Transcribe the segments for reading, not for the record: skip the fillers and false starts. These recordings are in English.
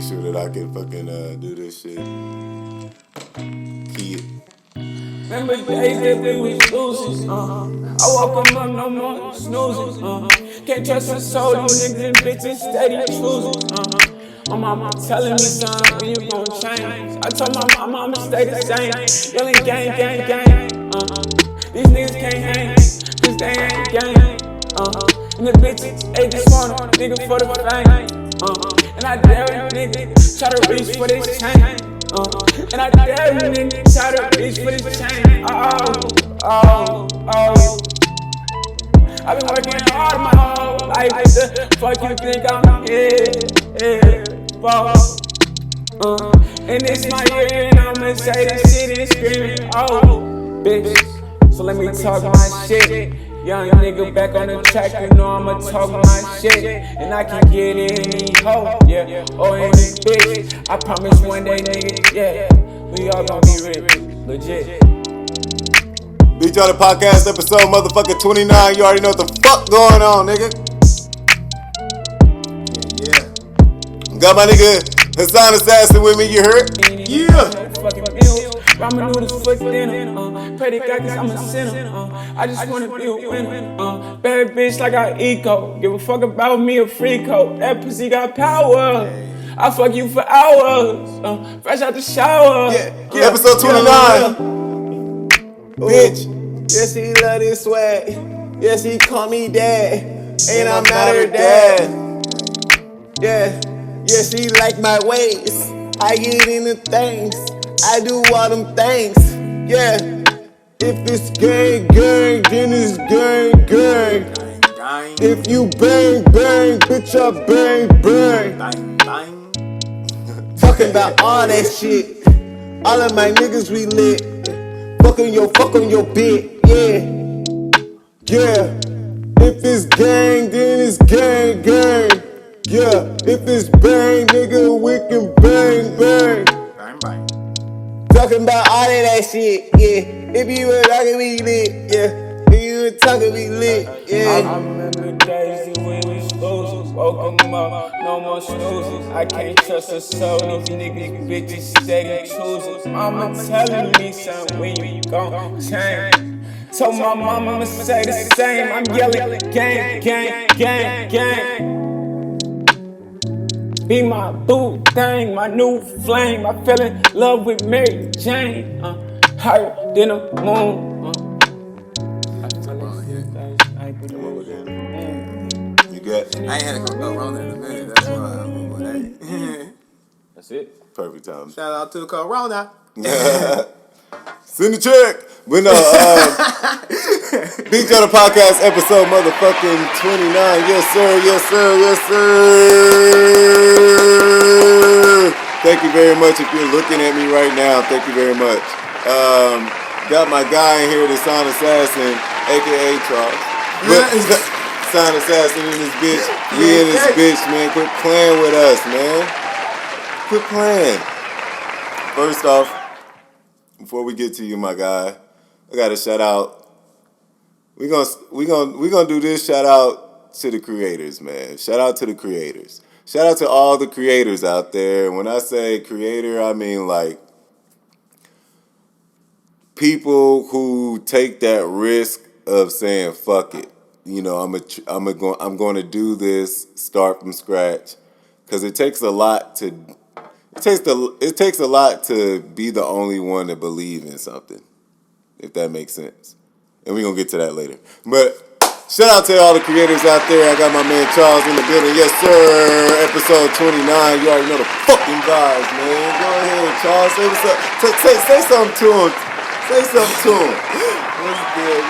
sure that I can fucking do this shit. Key it. Remember days that we was losing, I woke up no more snoozing, Can't trust a soul, these niggas and bitches steady choosing, My mama telling me, son, when you gon' change? I told my mama I'ma stay the same. Yelling gang, gang, gang. These niggas can't hang, cause they ain't gang. And the bitches, they just want a nigga for the fame. And I dare a nigga try to reach for this chain. And I dare a nigga try to reach for this chain. I've been working hard my whole life. The fuck you think I'm boss? And it's my year and I'ma say this shit and screaming, bitch. So let me talk my shit. Young nigga back on the track, you know I'ma talk my shit. And I can get any hoe, yeah, or any bitch. I promise one day, nigga, yeah, we all gon' be rich, legit. Big Jawhdin Podcast episode motherfucking 29. You already know what the fuck going on, nigga. Yeah. Got my nigga Hassan Assassin with me, you heard? Yeah. Ramen noodles for dinner, pray to God cause I'm a sinner, I just wanna be a winner, bad bitch like I eco, give a fuck about me a free coat, that pussy got power, I fuck you for hours, fresh out the shower. Yeah. Episode 29. Bitch. Yes, he love this swag. Yes, he call me dad. And I'm not her dad. Yeah. Yes, he like my ways. I get into things. I do all them things. Yeah. If it's gang, gang, then it's gang, gang. If you bang, bang, bitch, I bang, bang. Talking about all that shit. All of my niggas we lit. Fuck on your bit, yeah. Yeah. If it's gang, then it's gang, gang. Yeah. If it's bang, nigga, we can bang, bang. Bang, bang. Talking about all of that shit, yeah. If you were talking, we lit, yeah. If you were talking, we lit, yeah. I remember days that we was losing, woke 'em up, no more snoozing. I can't trust a soul, these niggas bitches steady choosing. Mama telling me, son, when you gon' change? So my mama say the same, I'm yelling gang, gang, gang, gang. Be my boo thing, my new flame. I fell in love with Mary Jane, higher than the moon. You good? I ain't had a Corona in a minute, that's why I'm going that. That's it. Perfect time. Shout out to Corona. Send the check. But no, Big Jawhdin Podcast episode motherfucking 29. Yes, sir. Yes, sir. Yes, sir. Thank you very much if you're looking at me right now. Thank you very much. Got my guy in here, the Sound Assassin, a.k.a. Charles. Sound Assassin in this bitch. We in this bitch, man. Quit playing with us, man. Quit playing. First off, before we get to you, my guy, I got to shout out. We gonna do this shout out to the creators, man. Shout out to the creators. Shout out to all the creators out there. When I say creator, I mean like people who take that risk of saying fuck it. You know, I'm going to do this, start from scratch, because it takes a lot to be the only one to believe in something, if that makes sense. And we're going to get to that later. But shout out to all the creators out there. I got my man Charles in the building. Yes, sir. Episode 29. You already know the fucking vibes, man. Go ahead, Charles. Say what's up. Say something to him. Say something to him. What's good?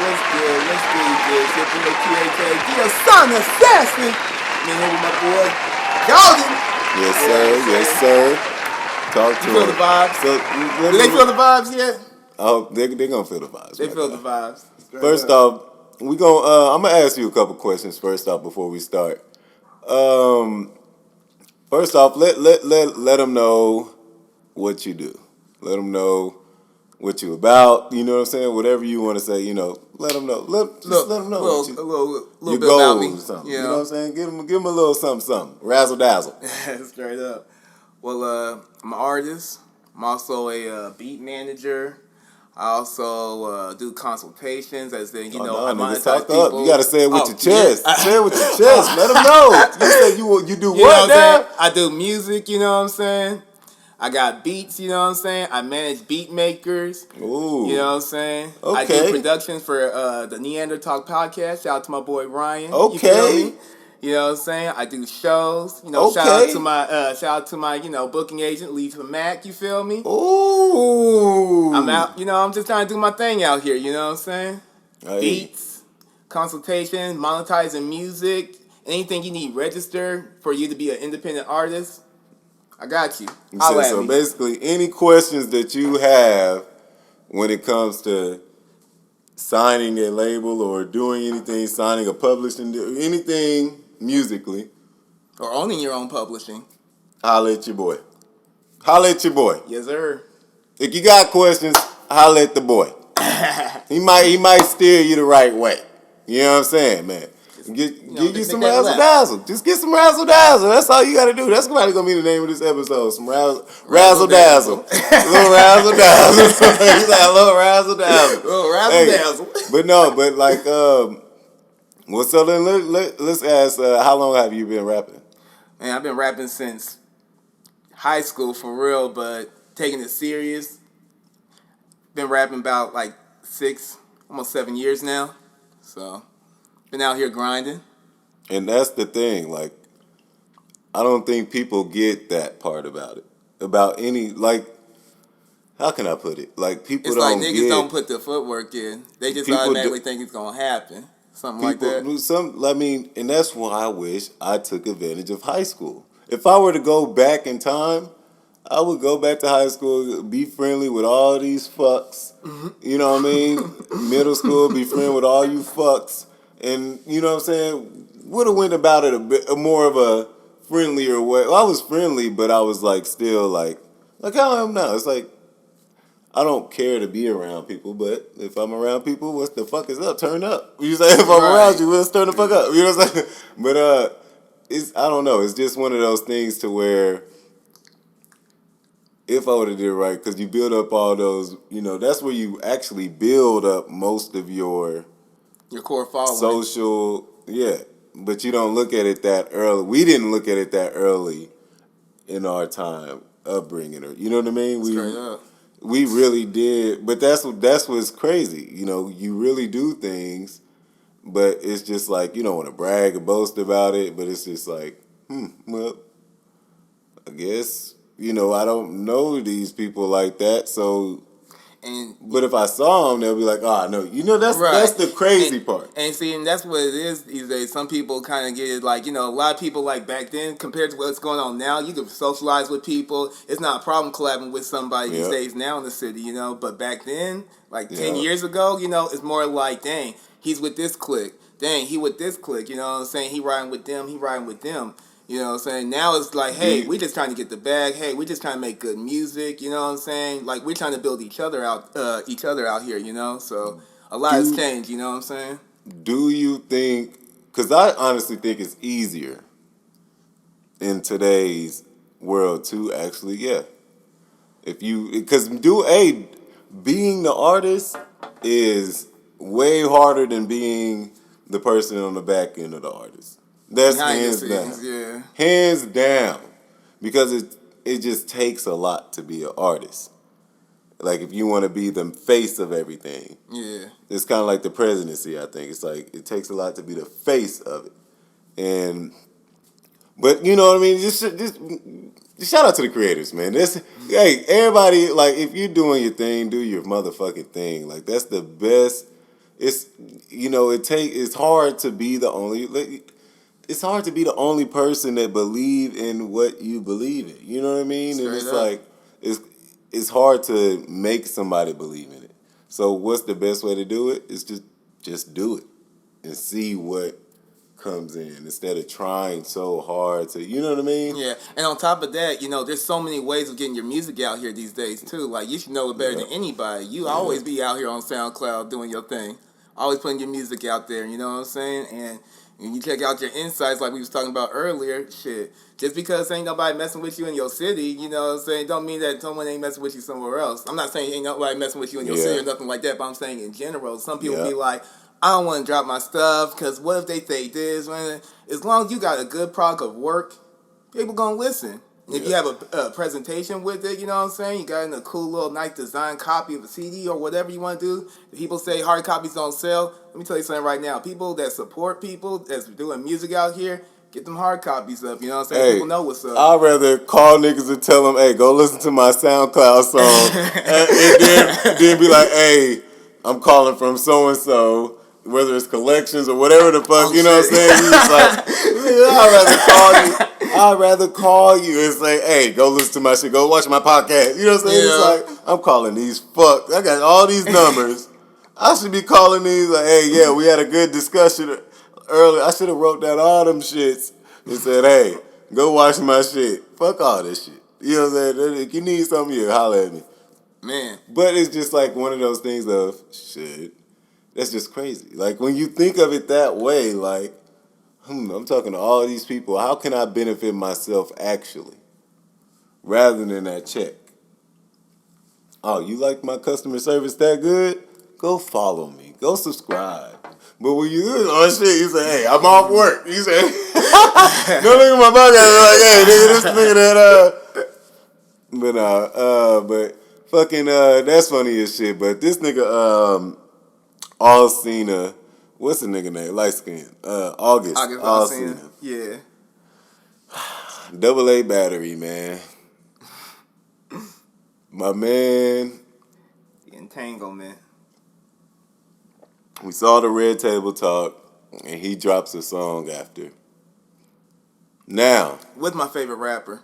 Sipping the THA. The Son Assassin. Me here with my boy, Jawhdin. Yes, sir. Yes, sir. Talk to You feel him. the vibes? So, Do they feel the vibes yet? Oh, they're going to feel the vibes. They my feel guy. the vibes. First off, I'm gonna ask you a couple questions first off before we start. First off, let them know what you do. Let them know what you about. You know what I'm saying? Whatever you want to say, you know, let them know. Let them know a your little bit goals about me. or something. Yeah. You know what I'm saying? Give them a little something, razzle dazzle. Straight up. Well, I'm an artist. I'm also a beat manager. I also do consultations, as in, I Nigga, monetize talk people. up. You gotta say it with your Yeah. chest. Say it with your chest. Let them know. You say you do You know what what I'm saying? now? I do music, you know what I'm saying? I got beats, you know what I'm saying? I manage beat makers. Ooh. You know what I'm saying? I do Okay. productions for the Neanderthal podcast. Shout out to my boy Ryan. You feel Okay. me? You know what I'm saying? I do shows. Okay. Shout out to my booking agent, Lisa Mack. You feel me? Ooh. I'm out. I'm just trying to do my thing out here. You know what I'm saying? Hey. Beats, consultation, monetizing music, anything you need registered for you to be an independent artist. I got you. You Holla said at so. me. Basically, any questions that you have when it comes to signing a label or doing anything, signing a publishing deal, anything musically, Or owning your own publishing. holla at your boy. Holla at your boy. Yes, sir. If you got questions, holla at the boy. He might steer you the right way. You know what I'm saying, man? Give you some razzle dazzle. Just get some razzle dazzle. That's all you got to do. That's probably gonna be the name of this episode. Some razzle dazzle. Little razzle dazzle. He's like a little razzle dazzle. Little razzle dazzle. But like, well, so then let's ask, how long have you been rapping? Man, I've been rapping since high school for real, but taking it serious. Been rapping about like 6, almost 7 years now. So, been out here grinding. And that's the thing, like, I don't think people get that part about it. About any, like, how can I put it? Like, people It's don't like niggas don't put the footwork in. They just automatically think it's gonna happen. Something like that. And that's why I wish I took advantage of high school. If I were to go back in time, I would go back to high school, be friendly with all these fucks. Mm-hmm. You know what I mean? Middle school, be friendly with all you fucks. And, you know what I'm saying? Would have went about it a more of a friendlier way. Well, I was friendly, but I was like still like how I am now. It's like, I don't care to be around people, but if I'm around people, what the fuck is up? Turn up. You say if I'm around you, let's turn the fuck up. You know what I'm saying? But I don't know. It's just one of those things to where if I would have did it right, because you build up all those, that's where you actually build up most of your core following. Social, yeah. But you don't look at it that early. We didn't look at it that early in our time upbringing, or you know what I mean? Straight up. We really did, but that's what's crazy. You really do things, but it's just like you don't want to brag or boast about it. But it's just like, well, I guess I don't know these people like that. So, but if I saw them, they'll be like, oh no, that's the crazy part. And see, and that's what it is these days. Some people kind of get it like, a lot of people like back then compared to what's going on now. You can socialize with people. It's not a problem collabing with somebody these days now in the city, But back then, like 10 years ago, it's more like, dang, he's with this clique. Dang, he with this clique. You know what I'm saying? He riding with them. He riding with them. You know what I'm saying? Now it's like, hey, we just trying to get the bag. Hey, we just trying to make good music. You know what I'm saying? Like, we're trying to build each other out here, So a lot has changed, you know what I'm saying? Do you think, because I honestly think it's easier in today's world to actually, because being the artist is way harder than being the person on the back end of the artist. That's hands down. Yeah. Hands down. Because it just takes a lot to be an artist. Like, if you want to be the face of everything. Yeah. It's kind of like the presidency, I think. It's like, it takes a lot to be the face of it. But, you know what I mean? Just shout out to the creators, man. Hey, everybody, like, if you're doing your thing, do your motherfucking thing. Like, that's the best. It's hard to be the only... It's hard to be the only person that believe in what you believe in. You know what I mean? Straight and it's up. like it's hard to make somebody believe in it. So what's the best way to do it? Is just do it and see what comes in instead of trying so hard to, you know what I mean? Yeah, and on top of that, there's so many ways of getting your music out here these days too. Like, you should know it better than anybody. You always be out here on SoundCloud doing your thing, always putting your music out there. You know what I'm saying? And And you check out your insights like we was talking about earlier, shit. Just because ain't nobody messing with you in your city, you know what I'm saying, don't mean that someone ain't messing with you somewhere else. I'm not saying ain't nobody messing with you in your city or nothing like that, but I'm saying in general, some people be like, I don't want to drop my stuff because what if they say this? As long as you got a good product of work, people gonna listen. If you have a presentation with it, you know what I'm saying? You got in a cool little nice design copy of a CD or whatever you want to do. People say hard copies don't sell. Let me tell you something right now. People that support people that's doing music out here, get them hard copies up. You know what I'm saying? Hey, people know what's up. I'd rather call niggas and tell them, hey, go listen to my SoundCloud song. and then be like, hey, I'm calling from so-and-so. Whether it's collections or whatever the fuck, you know what I'm saying? You just like, I'd rather call you and say, hey, go listen to my shit, go watch my podcast. You know what I'm saying? It's like, I'm calling these fuck. I got all these numbers. I should be calling these like, hey, yeah, we had a good discussion earlier. I should have wrote down all them shits and said, hey, go watch my shit. Fuck all this shit. You know what I'm saying? If you need something, you holler at me. Man. But it's just like one of those things of, shit. That's just crazy. Like, when you think of it that way, like, I'm talking to all these people. How can I benefit myself actually? Rather than that check. Oh, you like my customer service that good? Go follow me. Go subscribe. But when you do all shit, you say, hey, I'm off work. You say, go look at my podcast. Like, hey, nigga, this nigga that, but fucking, that's funny as shit. But this nigga, Alcina, what's the nigga name? Light skin. August Alcina. Yeah. AA battery, man. My man. The entanglement. We saw the Red Table Talk, and he drops a song after. Now. With my favorite rapper.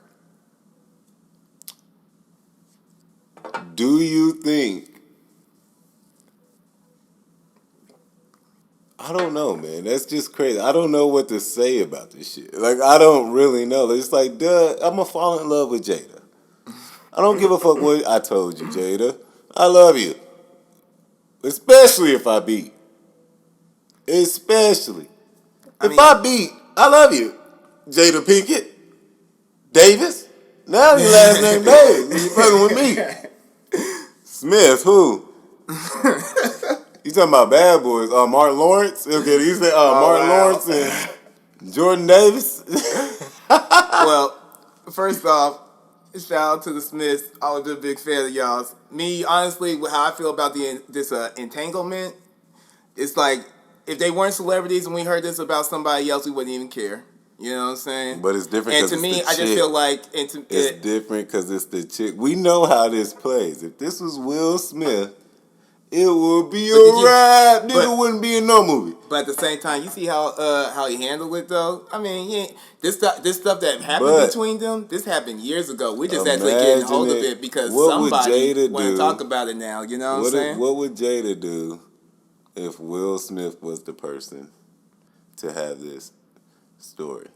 Do you think? I don't know, man. That's just crazy. I don't know what to say about this shit. Like, I don't really know. It's like, duh, I'm going to fall in love with Jada. I don't give a fuck what I told you, Jada. I love you. Especially if I beat. Especially. If I beat, I love you. Jada Pinkett. Davis. Now your last name Davis. You fucking with me. Smith, who? You talking about Bad Boys? Martin Lawrence? Okay, you said Martin Lawrence and Jordan Davis? Well, first off, shout out to the Smiths. I was a big fan of y'all's. Me, honestly, how I feel about this entanglement, it's like, if they weren't celebrities and we heard this about somebody else, we wouldn't even care. You know what I'm saying? But it's different because And to it's me, the I just chick. feel like... It's different because it's the chick. We know how this plays. If this was Will Smith, it would be a rap. Nigga wouldn't be in no movie. But at the same time, you see how he handled it, though? I mean, this stuff that happened between them, this happened years ago. We're just actually getting hold of it because somebody want to talk about it now. You know what I'm saying? What would Jada do if Will Smith was the person to have this story?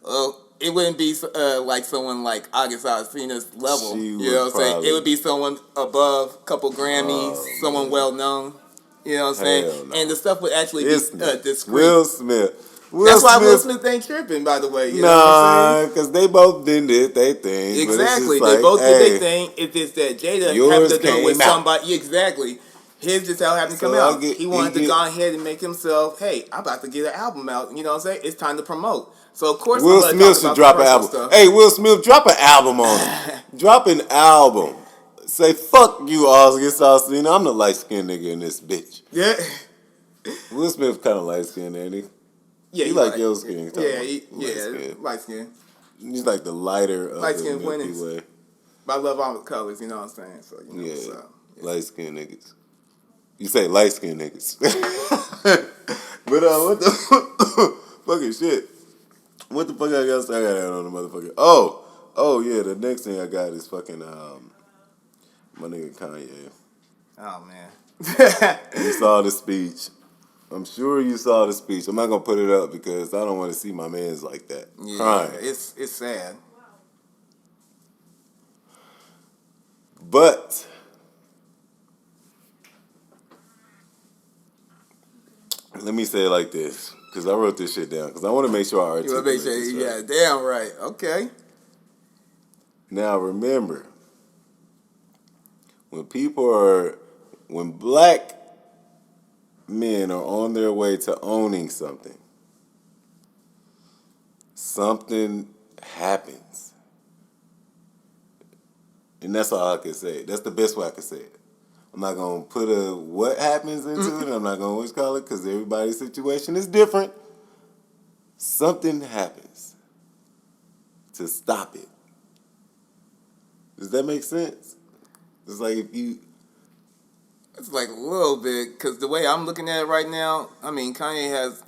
Well, it wouldn't be like someone like August Alsina's level. You know what I'm saying? It would be someone above, a couple Grammys, someone well known. You know what I'm saying? No. And the stuff would actually be discreet. Will Smith. That's why Will Smith ain't tripping, by the way. You know what I'm saying? Because they both did their thing. Exactly. They both did their thing. It's just that Jada happened to go with somebody. Exactly. His just how happened to come out. He wanted to go ahead and make himself, hey, I'm about to get an album out. You know what I'm saying? It's time to promote. So, of course, Will Smith should drop an album. Stuff. Hey, Will Smith, drop an album on him. Drop an album. Say, fuck you, August Alsina. I'm the light-skinned nigga in this bitch. Yeah. Will Smith kind of light-skinned, ain't he? Yeah, he like your skin. Yeah, light-skinned. He's like the lighter of light-skinned the Milky Way. But I love all the colors, you know what I'm saying? So, you know, yeah. Light-skinned niggas. You say light-skinned niggas. But what the fucking shit? What the fuck I got that on the motherfucker? Oh yeah, the next thing I got is fucking my nigga Kanye. Oh man. You saw the speech. I'm sure you saw the speech. I'm not gonna put it up because I don't want to see my mans like that. Yeah, crying. It's sad. But Let me say it like this, because I wrote this shit down, because I want to make sure I You want to articulate make sure this you right. got it damn right. Okay. Now remember, when black men are on their way to owning something, something happens. And that's all I can say. That's the best way I can say it. I'm not going to put a what happens into it. I'm not going to always call it, because everybody's situation is different. Something happens to stop it. Does that make sense? It's like if you... It's like a little bit, because the way I'm looking at it right now, I mean, Kanye has,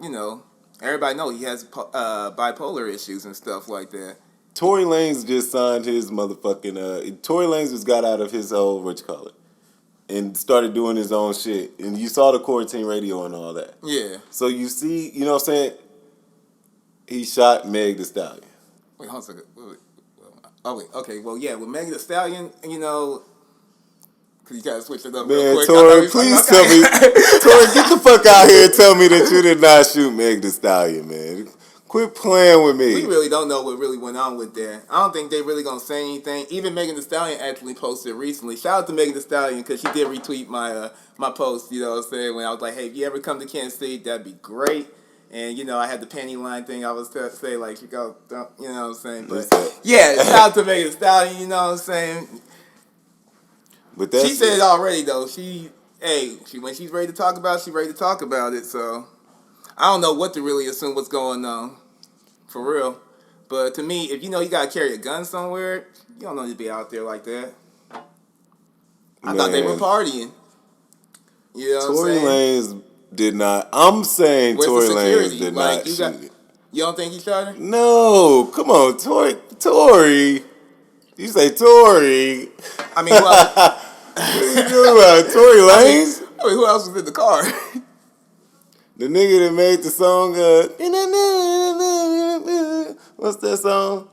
everybody know he has bipolar issues and stuff like that. Tory Lanez just signed his motherfucking... Tory Lanez just got out of his old, what you call it, and started doing his own shit. And you saw the Quarantine Radio and all that. Yeah. So you see, you know what I'm saying? He shot Meg Thee Stallion. Wait, hold on a second. Wait. Oh, wait. Okay, well, yeah, with Meg Thee Stallion, because you gotta switch it up real Man, quick. Tory, please tell me. Tory, get the fuck out here and tell me that you did not shoot Meg Thee Stallion, man. Quit playing with me. We really don't know what really went on with that. I don't think they really gonna say anything. Even Megan Thee Stallion actually posted recently. Shout out to Megan Thee Stallion, because she did retweet my my post, you know what I'm saying, when I was like, hey, if you ever come to Kansas City, that'd be great. And, I had the panty line thing I was say, like, you know what I'm saying? But, yeah, shout out to Megan Thee Stallion, you know what I'm saying? But she said it already, though. When she's ready to talk about it, she's ready to talk about it. So, I don't know what to really assume what's going on, for real. But to me, if you got to carry a gun somewhere, you don't need to be out there like that. I thought they were partying. You know what I'm saying? Tory Lanez did not. I'm saying Where's Tory the Lanez did not shoot it. You don't think he shot her? No, come on, Tory. You say Tory. I mean, well, what are you doing about Tory Lanez? I mean, who else was in the car? The nigga that made the song, what's that song?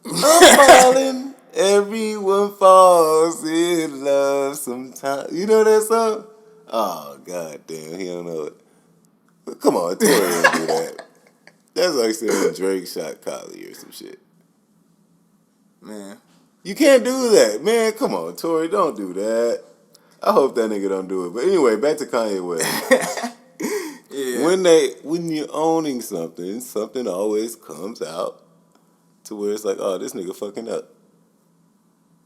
I'm falling. Everyone falls in love sometimes. You know that song? Oh, goddamn, he don't know it. Come on, Tory didn't do that. That's like saying Drake shot Kylie or some shit. Man. You can't do that. Man, come on, Tory, don't do that. I hope that nigga don't do it. But anyway, back to Kanye West. Yeah. When you're owning something always comes out to where it's like, oh, this nigga fucking up.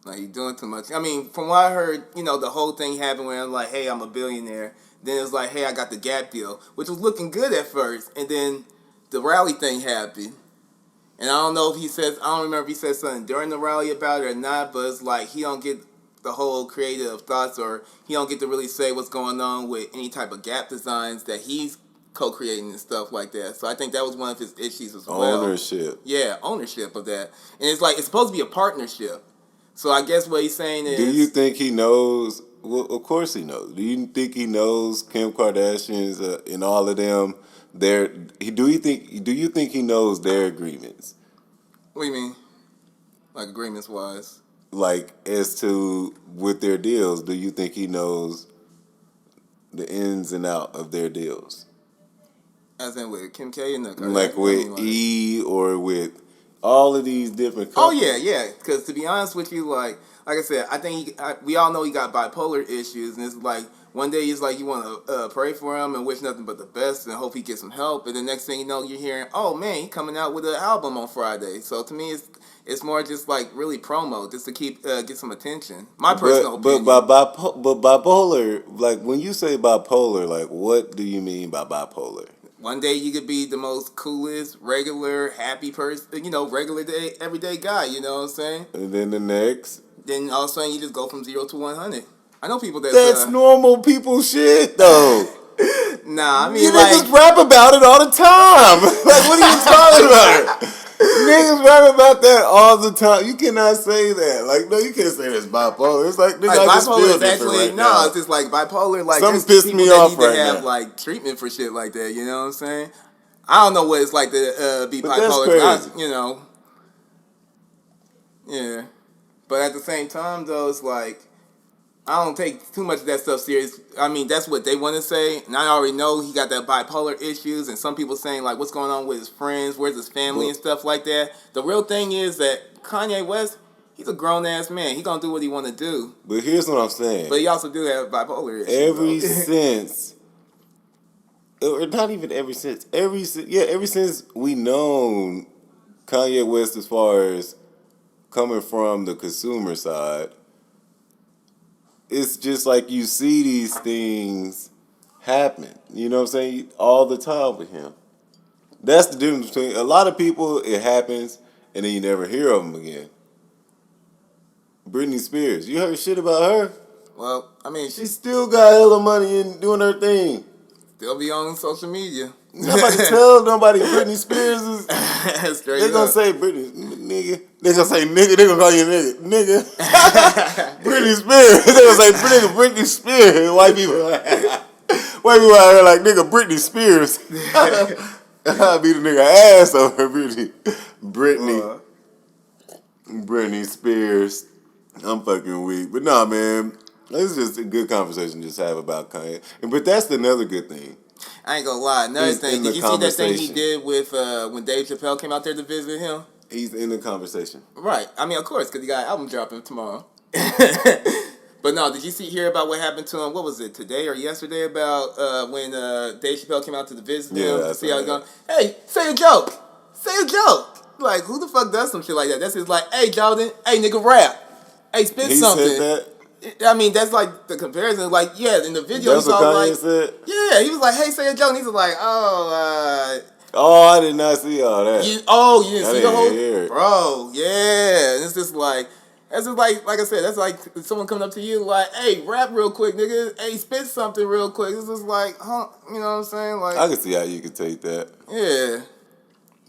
Like, you doing too much. I mean, from what I heard, the whole thing happened where I'm like, hey, I'm a billionaire. Then it was like, hey, I got the Gap deal, which was looking good at first. And then the rally thing happened. And I don't remember if he said something during the rally about it or not, but it's like he don't get the whole creative thoughts, or he don't get to really say what's going on with any type of Gap designs that he's co-creating and stuff like that. So I think that was one of his issues as well. Ownership. Yeah, ownership of that. And it's like, it's supposed to be a partnership. So I guess what he's saying is... Do you think he knows... Well, of course he knows. Do you think he knows Kim Kardashian's and all of them? Do you think he knows their agreements? What do you mean? Like agreements wise? Like as to with their deals, do you think he knows the ins and out of their deals? As in with Kim K and the Kardashians? Like with E or with all of these different companies? Oh yeah. Because to be honest with you, like I said, I think we all know he got bipolar issues, and it's like one day it's like you want to pray for him and wish nothing but the best and hope he gets some help, and the next thing you know, you're hearing, oh man, he coming out with an album on Friday. So to me, it's more just like really promo, just to get some attention. My personal opinion. But bipolar, like when you say bipolar, like what do you mean by bipolar? One day you could be the most coolest, regular, happy person, regular day, everyday guy, you know what I'm saying? And then the next? Then all of a sudden you just go from 0 to 100. I know people that's normal people shit, though. Nah, I mean, you niggas rap about it all the time. Like, what are you talking about? Niggas rap about that all the time. You cannot say that. Like, no, you can't say that's bipolar. It's like, nigga, I just feel bipolar is different actually right now. It's just like bipolar. Like, something pissed me off right now. Have like treatment for shit like that. You know what I'm saying? I don't know what it's like to be but bipolar. That's crazy. Yeah. But at the same time, though, it's like I don't take too much of that stuff serious. I mean, that's what they want to say, and I already know he got that bipolar issues, and some people saying like, what's going on with his friends, where's his family and stuff like that. The real thing is that Kanye West, he's a grown ass man. He gonna do what he want to do. But here's what I'm saying. But he also do have bipolar issues. Or not even ever since we known Kanye West as far as coming from the consumer side. It's just like you see these things happen, you know what I'm saying, all the time with him. That's the difference between a lot of people, it happens, and then you never hear of them again. Britney Spears, you heard shit about her? Well, I mean, she still got hella money and doing her thing. Still be on social media. Nobody tell nobody Britney Spears is. They're gonna say Britney, nigga. They're gonna say nigga. They're gonna call you nigga. Nigga. Britney Spears. They're gonna say nigga Britney Spears. White people out here like nigga Britney Spears. I beat a nigga ass over Britney. Britney Spears. I'm fucking weak. But nah, man. It's just a good conversation to just have about Kanye. But that's another good thing. I ain't gonna lie. Another thing, did you see that thing he did with when Dave Chappelle came out there to visit him? He's in the conversation. Right. I mean, of course, because he got an album dropping tomorrow. But no, did you hear about what happened to him? What was it, today or yesterday, about when Dave Chappelle came out to visit him to see how he's going? Hey, say a joke. Say a joke. Like, who the fuck does some shit like that? That's just like, hey, Jawhdin, hey, nigga, rap. Hey, spit something. He said that? I mean, that's like the comparison. Like, yeah, in the video, that's what Kanye said? Yeah, he was like, hey, say a joke. And he's like, oh, I did not see all that. You didn't see the whole thing? Bro, yeah. It's just like, that's just like I said, that's like someone coming up to you like, hey, rap real quick, nigga. Hey, spit something real quick. It's just like, huh, you know what I'm saying? Like, I can see how you could take that. Yeah.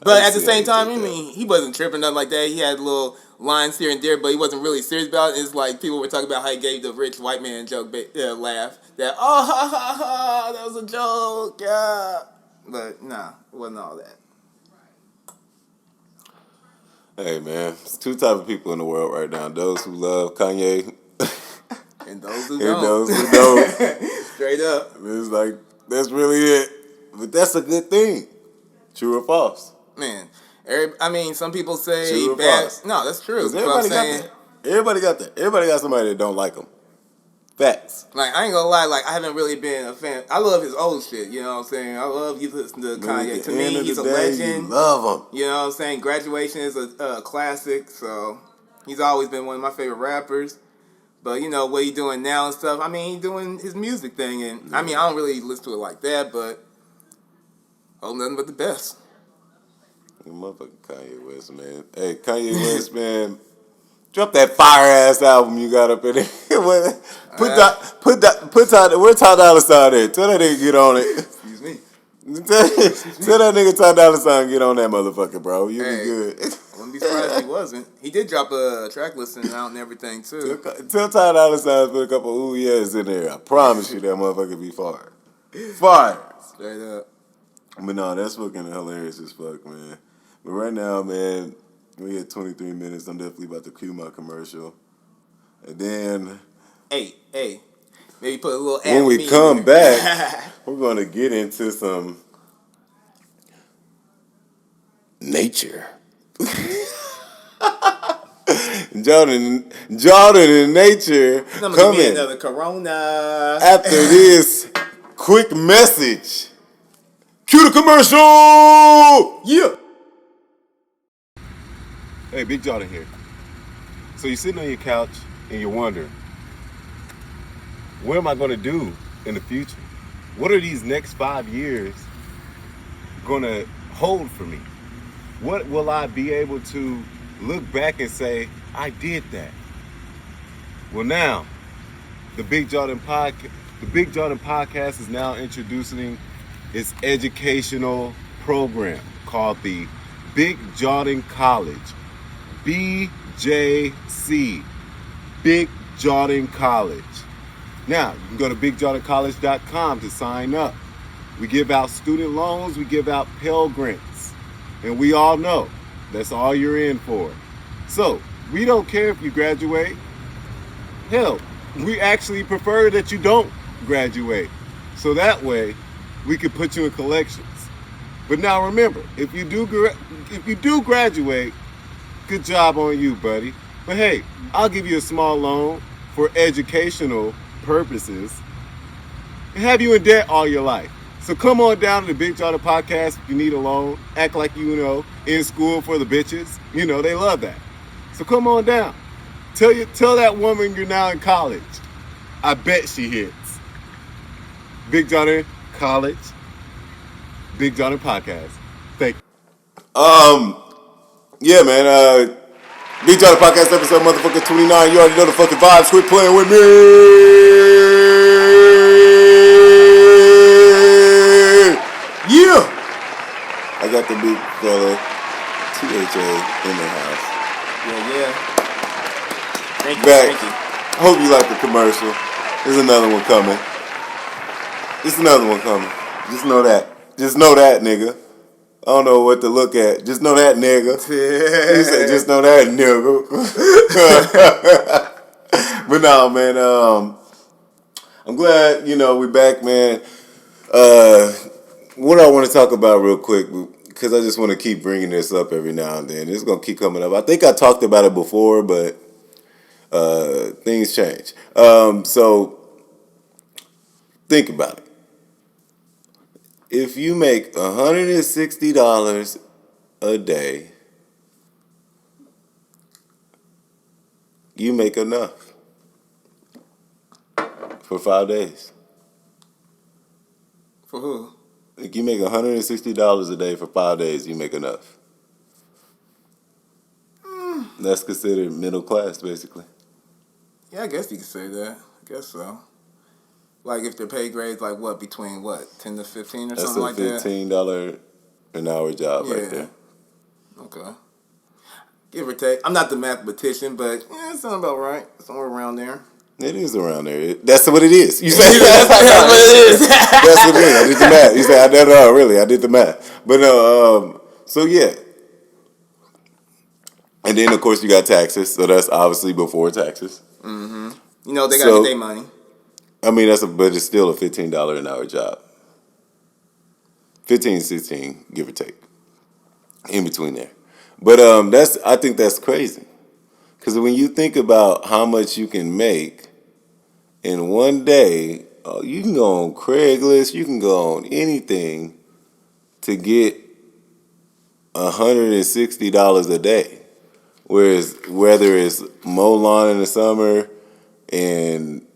But at the same time, I mean, he wasn't tripping, nothing like that. He had little lines here and there, but he wasn't really serious about it. It's like people were talking about how he gave the rich white man joke laugh. That, oh, ha, ha, ha, that was a joke, yeah. But, nah, it wasn't all that. Hey, man, there's two types of people in the world right now. Those who love Kanye. And those who don't. And those who don't. Straight up. It's like, that's really it. But that's a good thing. True or false? Man, I mean, some people say true or bad. false? No, that's true. Everybody got that. Everybody got that. Everybody got somebody that don't like him. Facts. Like, I ain't gonna lie, like, I haven't really been a fan. I love his old shit, you know what I'm saying? I love you listen to Kanye. To me, he's a legend. You love him. You know what I'm saying? Graduation is a classic, so he's always been one of my favorite rappers. But, you know, what he doing now and stuff, I mean, he's doing his music thing. And, I mean, I don't really listen to it like that, but hope nothing but the best. Motherfucking Kanye West, man. Hey, Kanye West, man. Drop that fire-ass album you got up in there. Where Ty Dolla $ign at? Tell that nigga get on it. Excuse me. Tell that nigga Ty Dolla $ign get on that motherfucker, bro. You be good. I wouldn't be surprised if he wasn't. He did drop a track listing out and everything, too. Tell Ty Dolla $ign to put a couple ooh yeahs in there. I promise you that motherfucker be fire. Fire. Straight up. But no, that's fucking hilarious as fuck, man. But right now, man, we at 23 minutes. I'm definitely about to cue my commercial. And then... Hey. Maybe put a little ad when we come back, we're going to get into some... nature. Jawhdin and nature coming another Corona after this quick message. Cue the commercial! Yeah. Hey, Big Jawhdin here. So you're sitting on your couch and you're wondering, what am I going to do in the future? What are these next 5 years going to hold for me? What will I be able to look back and say, I did that? Well, now, the Big Jawhdin podcast is now introducing its educational program called the Big Jawhdin College. BJC, Big Jawhdin College. Now, you can go to bigjawdincollege.com to sign up. We give out student loans, we give out Pell Grants, and we all know that's all you're in for. So, we don't care if you graduate. Hell, we actually prefer that you don't graduate. So that way, we could put you in collections. But now remember, if you do graduate, good job on you, buddy. But hey, I'll give you a small loan for educational purposes and have you in debt all your life. So come on down to the Big Jawhdin podcast if you need a loan. Act like in school for the bitches. They love that. So come on down. Tell that woman you're now in college. I bet she hits. Big Jawhdin College. Big Jawhdin Podcast. Thank you. Yeah, man. Big Jawhdin Podcast episode motherfucking 29. You already know the fucking vibes. Quit playing with me. Yeah. I got the big fella THA in the house. Yeah. Thank you. Back. Thank you. I hope you like the commercial. There's another one coming. Just know that. Just know that, nigga. I don't know what to look at. Just know that, nigga. You say, just know that, nigga. But no, man. I'm glad, we back, man. What I want to talk about real quick, because I just want to keep bringing this up every now and then. It's going to keep coming up. I think I talked about it before, but things change. So think about it. If you make $160 a day, you make enough for 5 days. For who? If you make $160 a day for 5 days, you make enough. That's considered middle class, basically. Yeah, I guess you could say that. I guess so. Like if their pay grade's like what, between 10 to 15 or something like that? That's a $15 an hour job right there. Okay. Give or take. I'm not the mathematician, but it sounds about right. Somewhere around there. It is around there. That's what it is. You say that's what it is. That's what it is. I did the math. You say I did it. Really, I did the math. But no. So yeah. And then of course you got taxes. So that's obviously before taxes. Mm-hmm. They got to get their money. I mean, but it's still a $15 an hour job. 15, 16, give or take. In between there. But I think that's crazy. Because when you think about how much you can make in one day, you can go on Craigslist, you can go on anything to get $160 a day. Whereas whether it's mow lawn in the summer and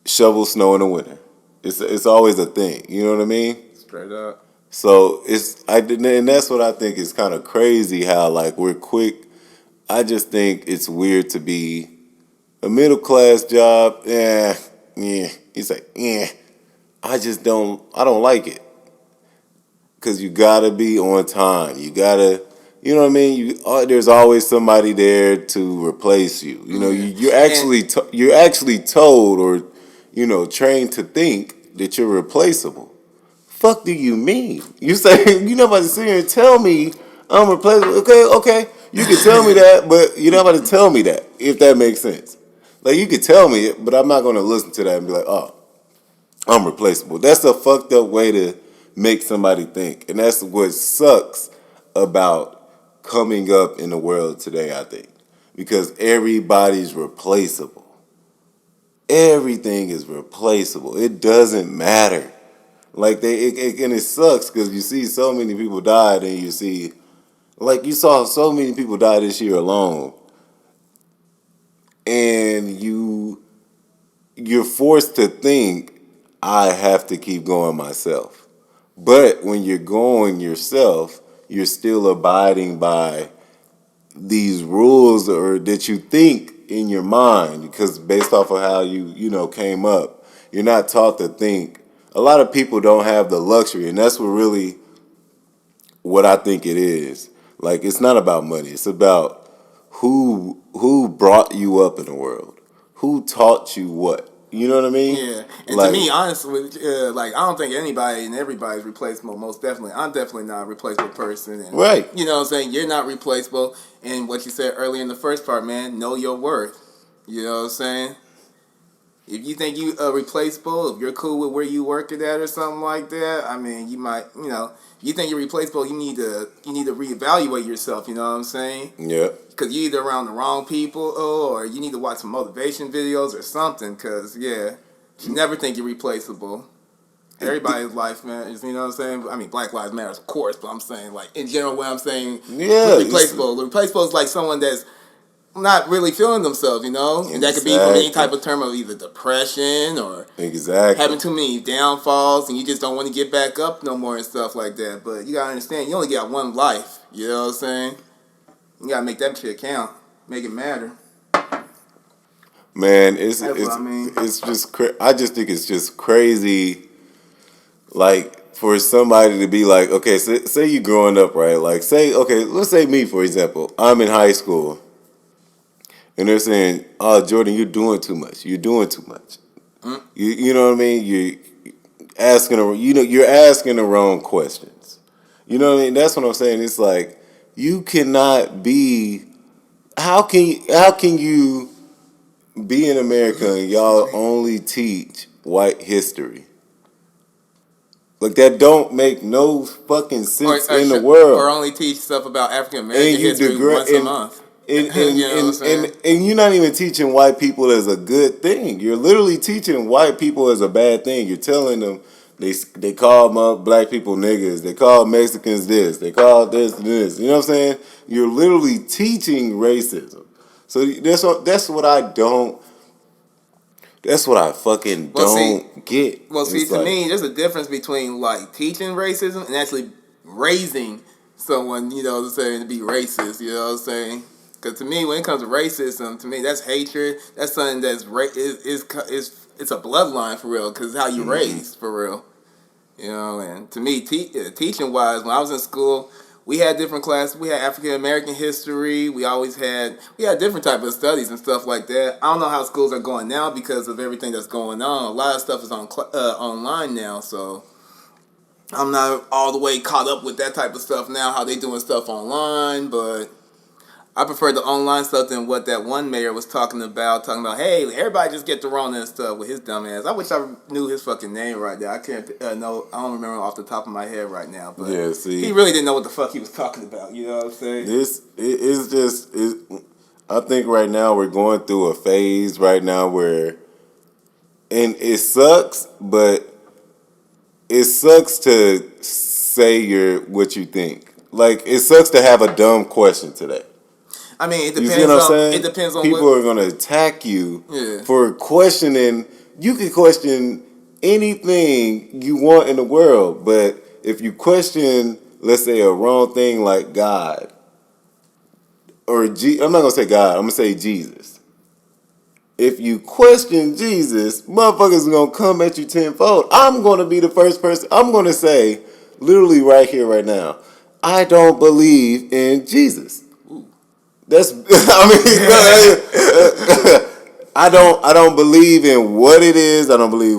shovel snow in the winter, it's always a thing. You know what I mean? Straight up. So and that's what I think is kind of crazy. How we're quick. I just think it's weird to be a middle class job. Yeah. You say, I don't like it. Because you gotta be on time. You gotta. You know what I mean? There's always somebody there to replace you. You're actually told or trained to think that you're replaceable. Fuck do you mean? You say you're not about to sit here and tell me I'm replaceable. Okay, you can tell me that, but you're not about to tell me that, if that makes sense. You can tell me it, but I'm not gonna listen to that and be like, oh, I'm replaceable. That's a fucked up way to make somebody think, and that's what sucks about coming up in the world today, I think, because everybody's replaceable. Everything is replaceable. It doesn't matter. And it sucks because you see so many people died, and you saw so many people die this year alone, and you're forced to think, I have to keep going myself. But when you're going yourself, you're still abiding by these rules or that you think in your mind, because based off of how you came up, you're not taught to think. A lot of people don't have the luxury, and that's what I think it is. It's not about money. It's about who brought you up in the world, who taught you what. You know what I mean? Yeah. And to me, honestly, I don't think anybody and everybody's replaceable. Most definitely. I'm definitely not a replaceable person. And, right. You know what I'm saying? You're not replaceable. And what you said earlier in the first part, man, know your worth. You know what I'm saying? If you think you replaceable, if you're cool with where you working at or something like that, I mean, you might, if you think you're replaceable, you need to reevaluate yourself. You know what I'm saying? Yeah. Because you're either around the wrong people, or you need to watch some motivation videos or something. Because you never think you're replaceable. Everybody's life, man. You know what I'm saying? I mean, Black Lives Matter, of course, but I'm saying, like, in general, what I'm saying, replaceable. Replaceable is like someone that's not really feeling themselves, and that could be from any type of term of either depression or having too many downfalls, and you just don't want to get back up no more and stuff like that. But you gotta understand, you only got one life. You know what I'm saying? You gotta make that shit count, make it matter. Man, it's just I just think it's just crazy. Like, for somebody to be like, okay, say you growing up, right? Like, let's say me, for example. I'm in high school. And they're saying, oh, Jordan, you're doing too much. You're doing too much. Mm. You know what I mean? You're asking the wrong questions. You know what I mean? That's what I'm saying. It's like, you cannot be, how can you be in America and y'all only teach white history? Like, that don't make no fucking sense in the world. Or only teach stuff about African American history once a month. And you're not even teaching white people as a good thing. You're literally teaching white people as a bad thing. You're telling them they call black people niggas. They call Mexicans this. They call this and this. You know what I'm saying? You're literally teaching racism. So that's what I don't. That's what I fucking don't get. Well, see, to me, there's a difference between, like, teaching racism and actually raising someone, to be racist, you know what I'm saying? Because to me, when it comes to racism, to me, that's hatred. That's something that's it's a bloodline for real, because it's how you raised for real. And to me, teaching wise, when I was in school, we had different classes. We had African American history. We had different type of studies and stuff like that. I don't know how schools are going now because of everything that's going on. A lot of stuff is online now, so I'm not all the way caught up with that type of stuff now. How they doing stuff online, but I prefer the online stuff than what that one mayor was talking about, hey, everybody just get the Rona and stuff with his dumb ass. I wish I knew his fucking name right now. I can't know. I don't remember off the top of my head right now. But yeah, see, he really didn't know what the fuck he was talking about. You know what I'm saying? I think right now we're going through a phase right now where, and it sucks, but it sucks to say what you think. Like, it sucks to have a dumb question today. I mean, it depends on people are going to attack you for questioning. You can question anything you want in the world, but if you question, let's say, a wrong thing like God, or I'm not going to say God, I'm going to say Jesus. If you question Jesus, motherfuckers are going to come at you tenfold. I'm going to be the first person. I'm going to say, literally right here, right now, I don't believe in Jesus. That's, I don't believe in what it is. I don't believe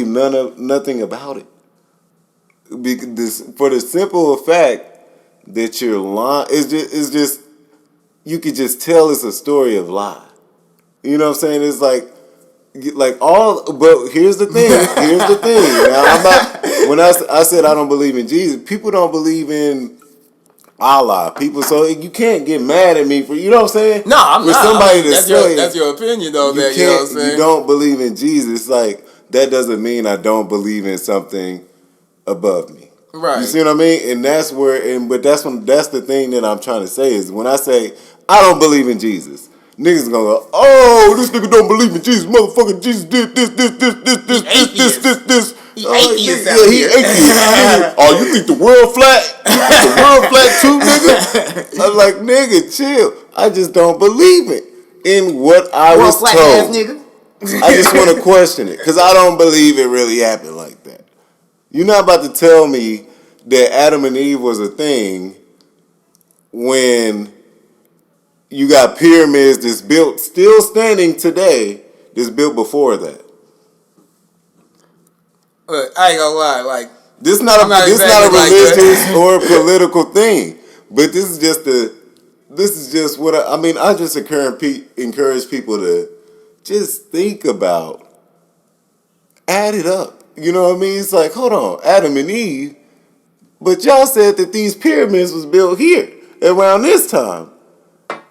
nothing about it. Because for the simple fact that you're lying, it's just you could just tell it's a story of lie. You know what I'm saying? It's like but here's the thing. Now, when I said I don't believe in Jesus, people don't believe in Allah, people, so you can't get mad at me for, you know what I'm saying? No, I'm not. Somebody that's your opinion, though. You know what I'm saying? You don't believe in Jesus, like, that doesn't mean I don't believe in something above me. Right. You see what I mean? And that's that's the thing that I'm trying to say is when I say I don't believe in Jesus, niggas gonna go, oh, this nigga don't believe in Jesus, motherfucker, Jesus did this. He atheist. He atheist. Oh, you think the world flat? You think the world flat too, nigga? I'm like, nigga, chill. I just don't believe it in what I was told. Ass nigga. I just want to question it because I don't believe it really happened like that. You're not about to tell me that Adam and Eve was a thing when you got pyramids that's built, still standing today, that's built before that. Look, I ain't gonna lie, like, this is not a religious or political thing, but this is just what I just encourage people just think about, add it up. You know what I mean? It's like, hold on, Adam and Eve, but y'all said that these pyramids was built here around this time.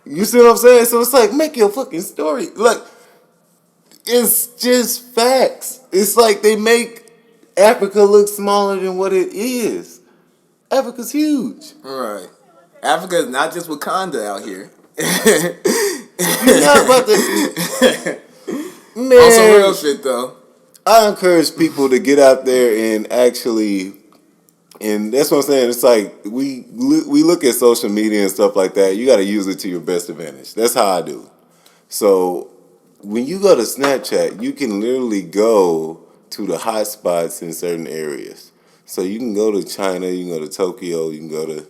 You see what I'm saying? So it's like, make your fucking story. Like, it's just facts. It's like they make Africa look smaller than what it is. Africa's huge. Right. Africa is not just Wakanda out here. You're not about to... Man, on some real shit, though. I encourage people to get out there and actually... And that's what I'm saying. It's like we look at social media and stuff like that. You got to use it to your best advantage. That's how I do. So when you go to Snapchat, you can literally go to the hot spots in certain areas. So you can go to China, you can go to Tokyo, you can go to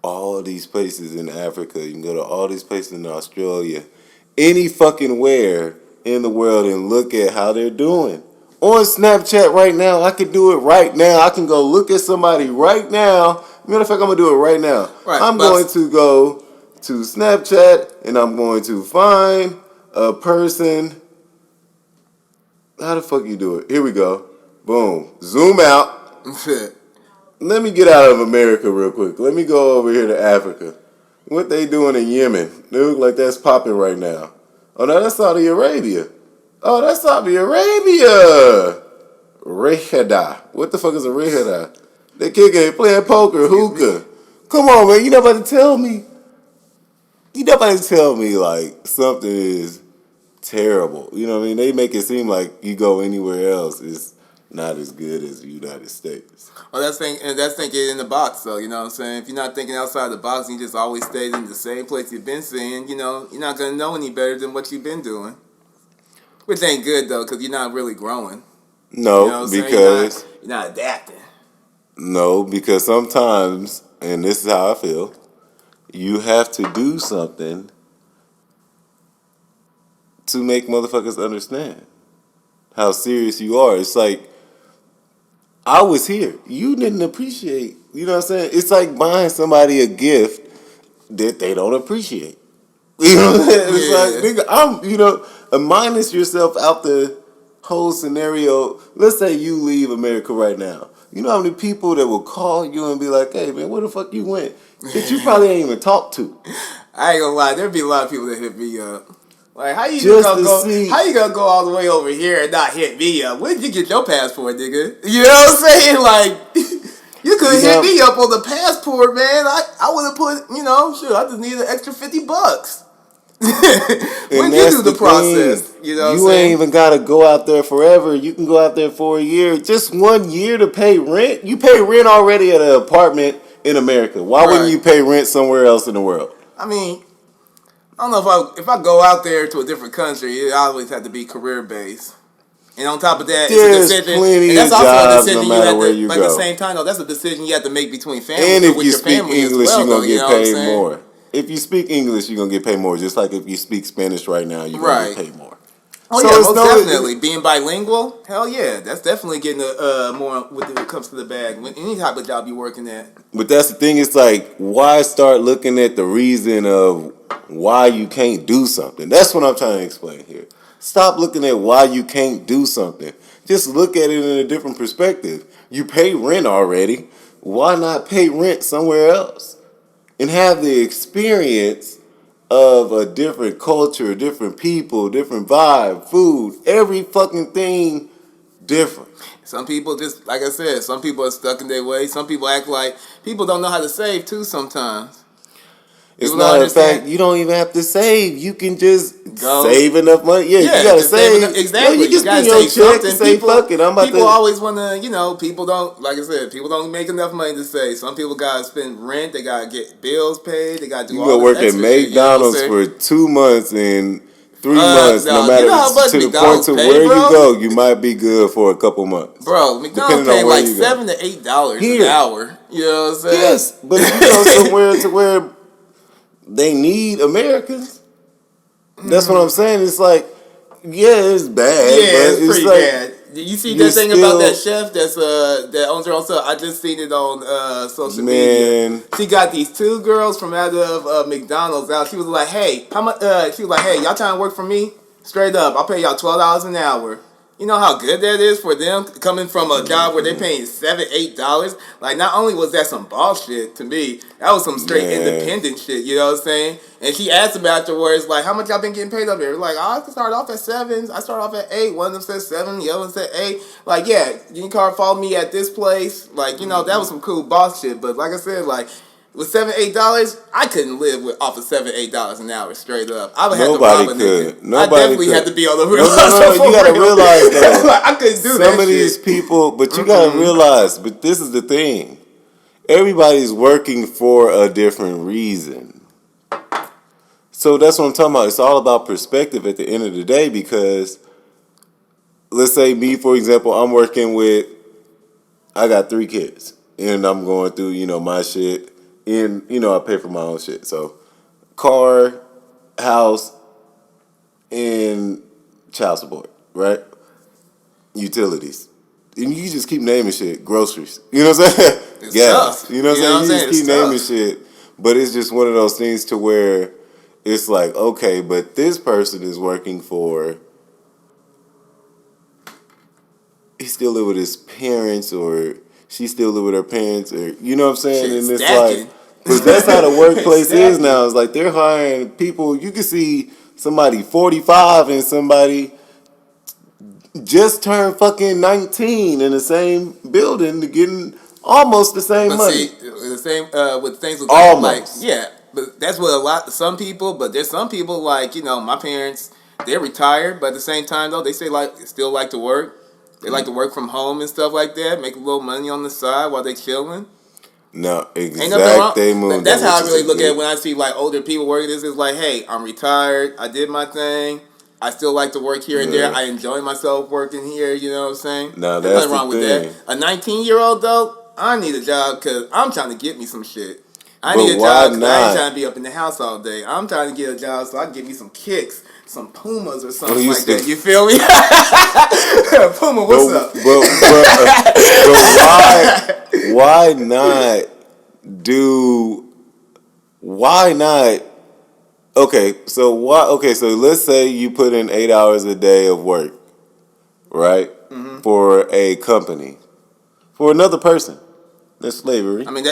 all these places in Africa, you can go to all these places in Australia, any fucking where in the world, and look at how they're doing. On Snapchat right now, I can do it right now. I can go look at somebody right now. Matter of fact, I'm going to do it right now. Right, I'm going to go to Snapchat, and I'm going to find a person. How the fuck you do it? Here we go. Boom. Zoom out. Let me get out of America real quick. Let me go over here to Africa. What they doing in Yemen? They look like that's popping right now. Oh, no, that's Saudi Arabia. Oh, that's Saudi Arabia. Rehada. What the fuck is a Rehada? They kicking, playing poker, hookah. Come on, man. You not about to tell me. You not about to tell me, like, something is terrible. You know what I mean? They make it seem like you go anywhere else, it's not as good as the United States. Well, that's thinking in the box, though. You know what I'm saying? If you're not thinking outside the box and you just always stayed in the same place you've been seeing, you know, you're not going to know any better than what you've been doing. Which ain't good, though, because you're not really growing. No, you know because... You're not adapting. No, because sometimes, and this is how I feel, you have to do something to make motherfuckers understand how serious you are. It's like, I was here. You didn't appreciate. You know what I'm saying? It's like buying somebody a gift that they don't appreciate. You know what I'm saying? It's like, nigga, minus yourself out the whole scenario. Let's say you leave America right now. You know how many people that will call you and be like, hey, man, where the fuck you went? That you probably ain't even talked to. I ain't gonna lie. There'd be a lot of people that hit me up. Like, how you gonna go all the way over here and not hit me up? Where did you get your passport, nigga? You know what I'm saying? Like, you could hit me up on the passport, man. I would have put, I just need an extra $50. When you do the process, you know what I'm saying? You ain't even gotta go out there forever. You can go out there for a year. Just 1 year to pay rent. You pay rent already at an apartment in America. Why wouldn't you pay rent somewhere else in the world? I mean, I don't know if I go out there to a different country, it always have to be career based. And on top of that, there's it's a decision. Plenty And that's of also jobs, a decision no you matter have where to. you But go. at the same time, though, that's a decision you have to make between family. And if with you your speak family English, as well, you're gonna get paid more. more. If you speak English, you're gonna get paid more. Just like if you speak Spanish right now, you're gonna get paid more. Oh so yeah, most definitely. Being bilingual, hell yeah, that's definitely getting more when it comes to the bag. When any type of job you're working at. But that's the thing. It's like, why start looking at the reason of why you can't do something? That's what I'm trying to explain here. Stop looking at why you can't do something. Just look at it in a different perspective. You pay rent already. Why not pay rent somewhere else? And have the experience of a different culture, different people, different vibe, food, every fucking thing different. Some people just, like I said, some people are stuck in their ways. Some people act like people don't know how to save too sometimes. It's not a fact. You don't even have to save. You can just save enough money. Yeah, you gotta save. Exactly. You just spend your check and say, fuck it, I'm about people always want to, people don't, like I said, people don't make enough money to save. Some people gotta spend rent. They gotta get bills paid. They gotta do all this extra shit. You go work at McDonald's for 2 months and 3 months, no matter to the point to where you go, you might be good for a couple months. Bro, McDonald's pay like $7 to $8 an hour. You know what I'm saying? Yes, but if you go somewhere to where they need Americans, that's what I'm saying. It's like, yeah, it's bad. Yeah, it's pretty bad. You see that thing about that chef that owns her own stuff? I just seen it on social media. She got these 2 girls from out of McDonald's out. She was like, "Hey, how much?" She was like, "Hey, y'all trying to work for me?" Straight up, I'll pay y'all $12 an hour. You know how good that is for them coming from a job where they're paying $7, $8. Like, not only was that some bullshit to me, that was some straight independent shit. You know what I'm saying? And she asked him afterwards, like, how much y'all been getting paid up here? Like, I started off at 7. I started off at 8. One of them said 7. The other one said 8. Like, yeah, you can follow me at this place. Like, you know, that was some cool boss shit. But like I said, like, with $7, $8, I couldn't live off of $7, $8 an hour straight up. I would have to rob a nigga. Nobody I definitely had to be on the real. No, you gotta realize though. Like, I couldn't do that. Some of these people, but you gotta realize. But this is the thing: everybody's working for a different reason. So that's what I'm talking about. It's all about perspective at the end of the day. Because let's say me, for example, I'm working with. I got 3 kids, and I'm going through, my shit. And, I pay for my own shit. So, car, house, and child support, right? Utilities. And you just keep naming shit. Groceries. You know what I'm saying? It's Gas. Tough. You know what I'm saying? You just keep naming tough. shit. But it's just one of those things to where it's like, okay, but this person is working for... He still live with his parents, or... She still live with her parents, or you know what I'm saying? Shit, and it's stacking. like, because that's how the workplace is now. It's like they're hiring people. You can see somebody 45 and somebody just turned fucking 19 in the same building to getting almost the same money. See, the same with things with almost. Like, yeah, but that's what some people. But there's some people like my parents. They're retired, but at the same time though, they still like to work. They like to work from home and stuff like that, make a little money on the side while they chilling. No, exactly. That's how I really look at it when I see like older people working. This is like, hey, I'm retired. I did my thing. I still like to work here and there. I enjoy myself working here. You know what I'm saying? No, There's that's nothing wrong the with thing. that. A 19-year-old though, I need a job because I'm trying to get me some shit. I need a job because I ain't trying to be up in the house all day. I'm trying to get a job so I can get me some kicks, some Pumas or something like that. You feel me? Puma, what's up? But why not? Okay, so let's say you put in 8 hours a day of work, right? Mm-hmm. For a company, for another person. That's slavery. I mean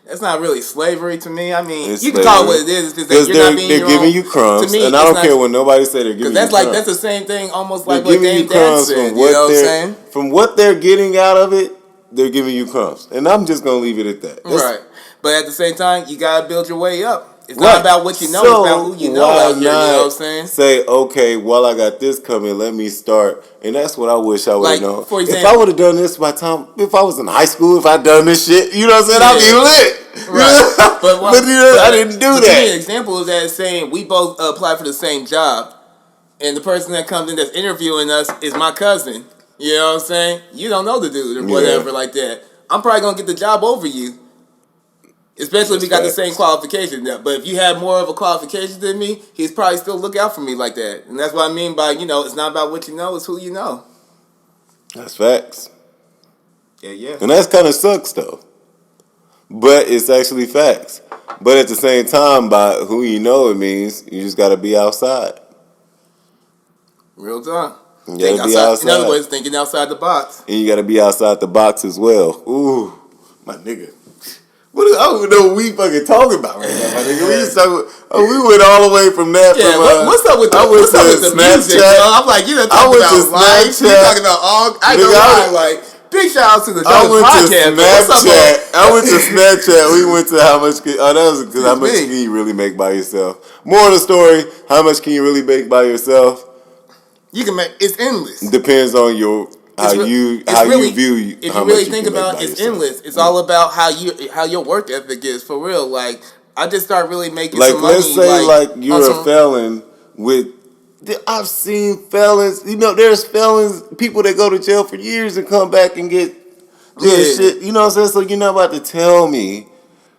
that's not really slavery to me. I mean, it's you slavery. can call it what it is. It's just that you're not being they're giving you crumbs, to me, and I don't care when nobody say they're giving you crumbs. That's the same thing, almost like what Dame Dan said. You know what I'm saying? From what they're getting out of it, they're giving you crumbs, and I'm just gonna leave it at that. Right, but at the same time, you gotta build your way up. It's not about what you know, it's about who you know out here, you know what I'm saying? Say, okay, well, I got this coming, let me start. And that's what I wish I would have known. For example, if I would have done this by time, if I was in high school, if I'd done this shit, you know what I'm saying? I'd be lit. Right. but I didn't do that. To me, an example is that saying we both applied for the same job, and the person that comes in that's interviewing us is my cousin. You know what I'm saying? You don't know the dude or whatever like that. I'm probably going to get the job over you. Especially if we got the same qualification. But if you have more of a qualification than me, he's probably still look out for me like that. And that's what I mean by, it's not about what you know, it's who you know. That's facts. Yeah. And that kind of sucks, though. But it's actually facts. But at the same time, by who you know, it means you just got to be outside. Real talk. You got to be outside. In other words, thinking outside the box. And you got to be outside the box as well. Ooh, my nigga. I don't even know what we fucking talking about right now, my nigga. We went all the way from that. Yeah, what's up with the music? I'm like, you done talking about life. You talking about all. I know why. Like, big shout out to the podcast. I went to Snapchat. We went to how much. That was because how much can you really make by yourself? More of the story. How much can you really make by yourself? You can make. It's endless. Depends on how you view. If you really think about it, it's endless. It's all about how your work ethic is for real. Like, I just start really making some money. Let's say you're a felon with. I've seen felons. There's felons, people that go to jail for years and come back and get shit. You know what I'm saying? So you're not about to tell me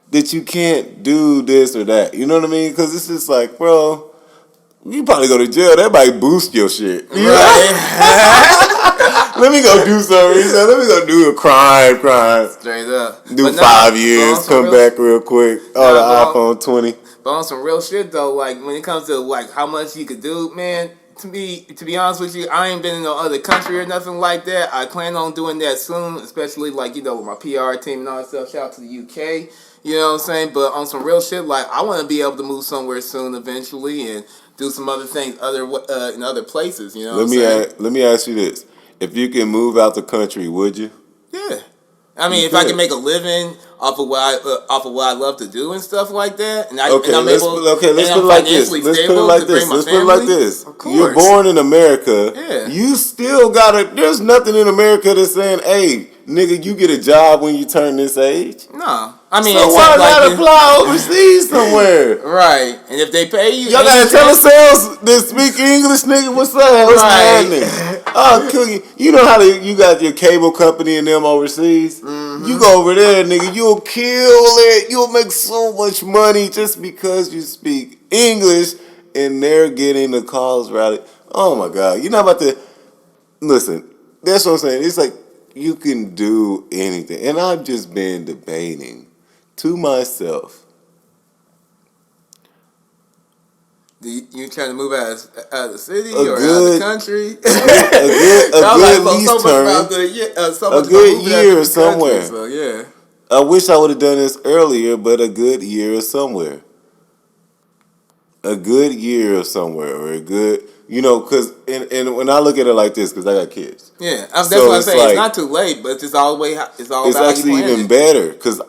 that you can't do this or that. You know what I mean? Because it's just like, bro. You probably go to jail. That might boost your shit. Right. Let me go do something. Let me go do a crime. Straight up. Do 5 years. Come back real quick. The iPhone 20. But on some real shit though, like when it comes to like how much you could do, man, to be honest with you, I ain't been in no other country or nothing like that. I plan on doing that soon, especially like, with my PR team and all that stuff. Shout out to the UK. You know what I'm saying? But on some real shit, like, I want to be able to move somewhere soon eventually and do some other things in other places, you know what I'm saying? Let me ask you this. If you can move out the country, would you? Yeah. I mean, if I can make a living off of what I love to do and stuff like that, let's put it like this. Let's put it like this. You're born in America. Yeah. You still there's nothing in America that's saying, hey, nigga, you get a job when you turn this age. No. I mean, so why not apply overseas somewhere? Right. And if they pay you, y'all gotta tell ourselves that speak English, nigga. What's up? What's happening? Oh, Cookie, you know how you got your cable company and them overseas? Mm-hmm. You go over there, nigga, you'll kill it. You'll make so much money just because you speak English and they're getting the calls routed. Oh my God. You're not about to listen. That's what I'm saying. It's like you can do anything. And I've just been debating to myself. You trying to move out of the city or out of the country? A good year somewhere. So yeah. I wish I would have done this earlier, but a good year somewhere. A good year somewhere, or a good, because and when I look at it like this, because I got kids. Yeah, that's what I'm saying. Like, it's not too late, but it's all it's actually even better because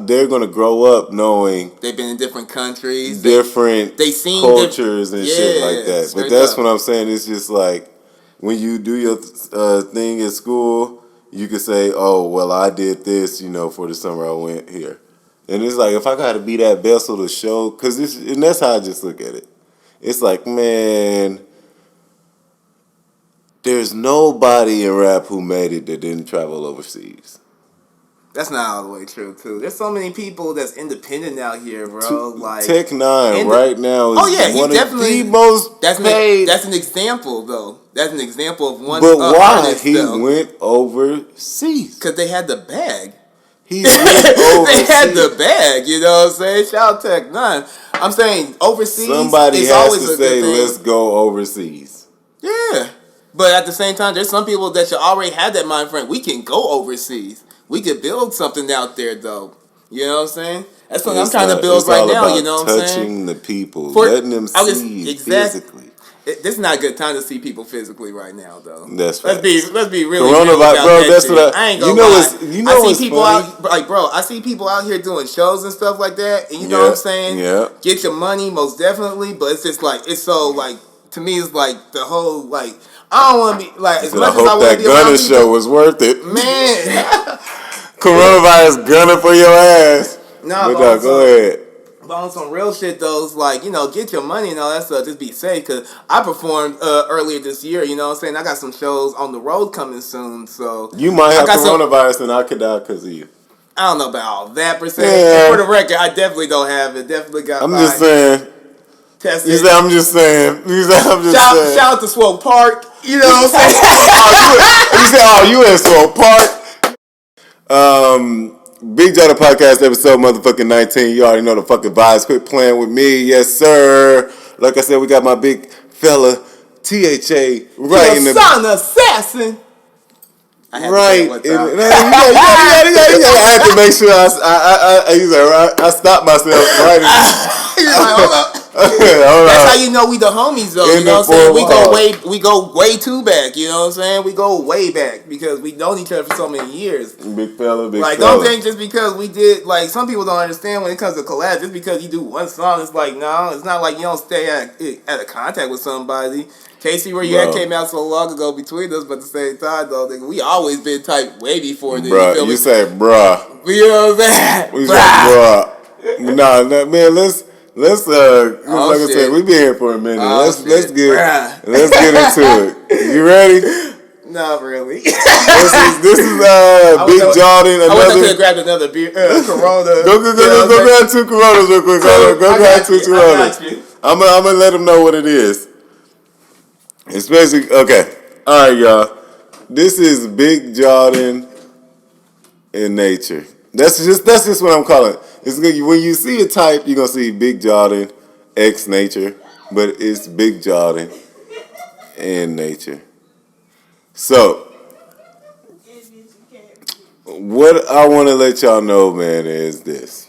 they're gonna grow up knowing they've been in different countries, different cultures and shit like that. But that's what I'm saying. It's just like when you do your thing at school, you could say, "Oh, well, I did this, for the summer I went here." And it's like, if I got to be that vessel to show, and that's how I just look at it. It's like, man, there's nobody in rap who made it that didn't travel overseas. That's not all the way true, too. There's so many people that's independent out here, bro. Like Tech Nine right now is one of the most paid. That's an example, though. That's an example of one. But why he went overseas? Because they had the bag. He went overseas. They had the bag, you know what I'm saying? Shout out Tech Nine. I'm saying overseas. Somebody is has always to say, let's go overseas. Yeah. But at the same time, there's some people that should already have that mind frame. We can go overseas. We could build something out there, though. You know what I'm saying? That's what I'm trying to build right now, you know what I'm saying? Touching the people, letting them see physically. This is not a good time to see people physically right now, though. That's right. Let's be really coronavirus, bro. That's shit. what I ain't gonna lie. I see people funny? out, like, bro. I see people out here doing shows and stuff like that, and you know what I'm saying? Yeah. Get your money, most definitely. But it's just like it's so like to me, it's like the whole like I don't want to be like as much as I want to be around people. I hope that Gunna show was worth it, man. Coronavirus Gunna for your ass. No, go ahead. But on some real shit, though, it's like, get your money and all that stuff. Just be safe. Because I performed earlier this year, you know what I'm saying? I got some shows on the road coming soon, so... You might have coronavirus and I could die because of you. I don't know about all that, per se. Yeah. For the record, I definitely don't have it. Definitely got I'm just saying. Tested. You say I'm just saying. Shout out to Swope Park. You know what I'm saying? You in Swope Park. Big Jawhdin Podcast episode motherfucking 19. You already know the fucking vibes. Quit playing with me. Yes, sir. Like I said, we got my big fella, THA, right in the... son assassin. I had to make sure I stopped myself right hold up. That's how you know we the homies, though. You know what I'm saying? We go way too back. You know what I'm saying? We go way back because we known each other for so many years. Big fella. Don't think just because we did like some people don't understand when it comes to collabs. Just because you do one song, it's like no, it's not like you don't stay at a contact with somebody. Casey, where you at came out so long ago between us, but at the same time, though, nigga, we always been tight way before this. Bruh, you say bruh. You know what I'm saying? We say bruh. Nah, man, let's like I said, we been here for a minute. Let's get into it. You ready? Not really. This is Big Jawhdin. I wish I could have grabbed another beer, Corona. Go grab 2 Coronas real quick. Go grab 2 Coronas. I'm gonna let them know what it is. Especially okay. All right, y'all. This is Big Jawhdin in nature. That's just what I'm calling it. It's good. When you see a type, you're gonna see Big Jawhdin X nature, but it's Big Jawhdin in nature. So, what I want to let y'all know, man, is this.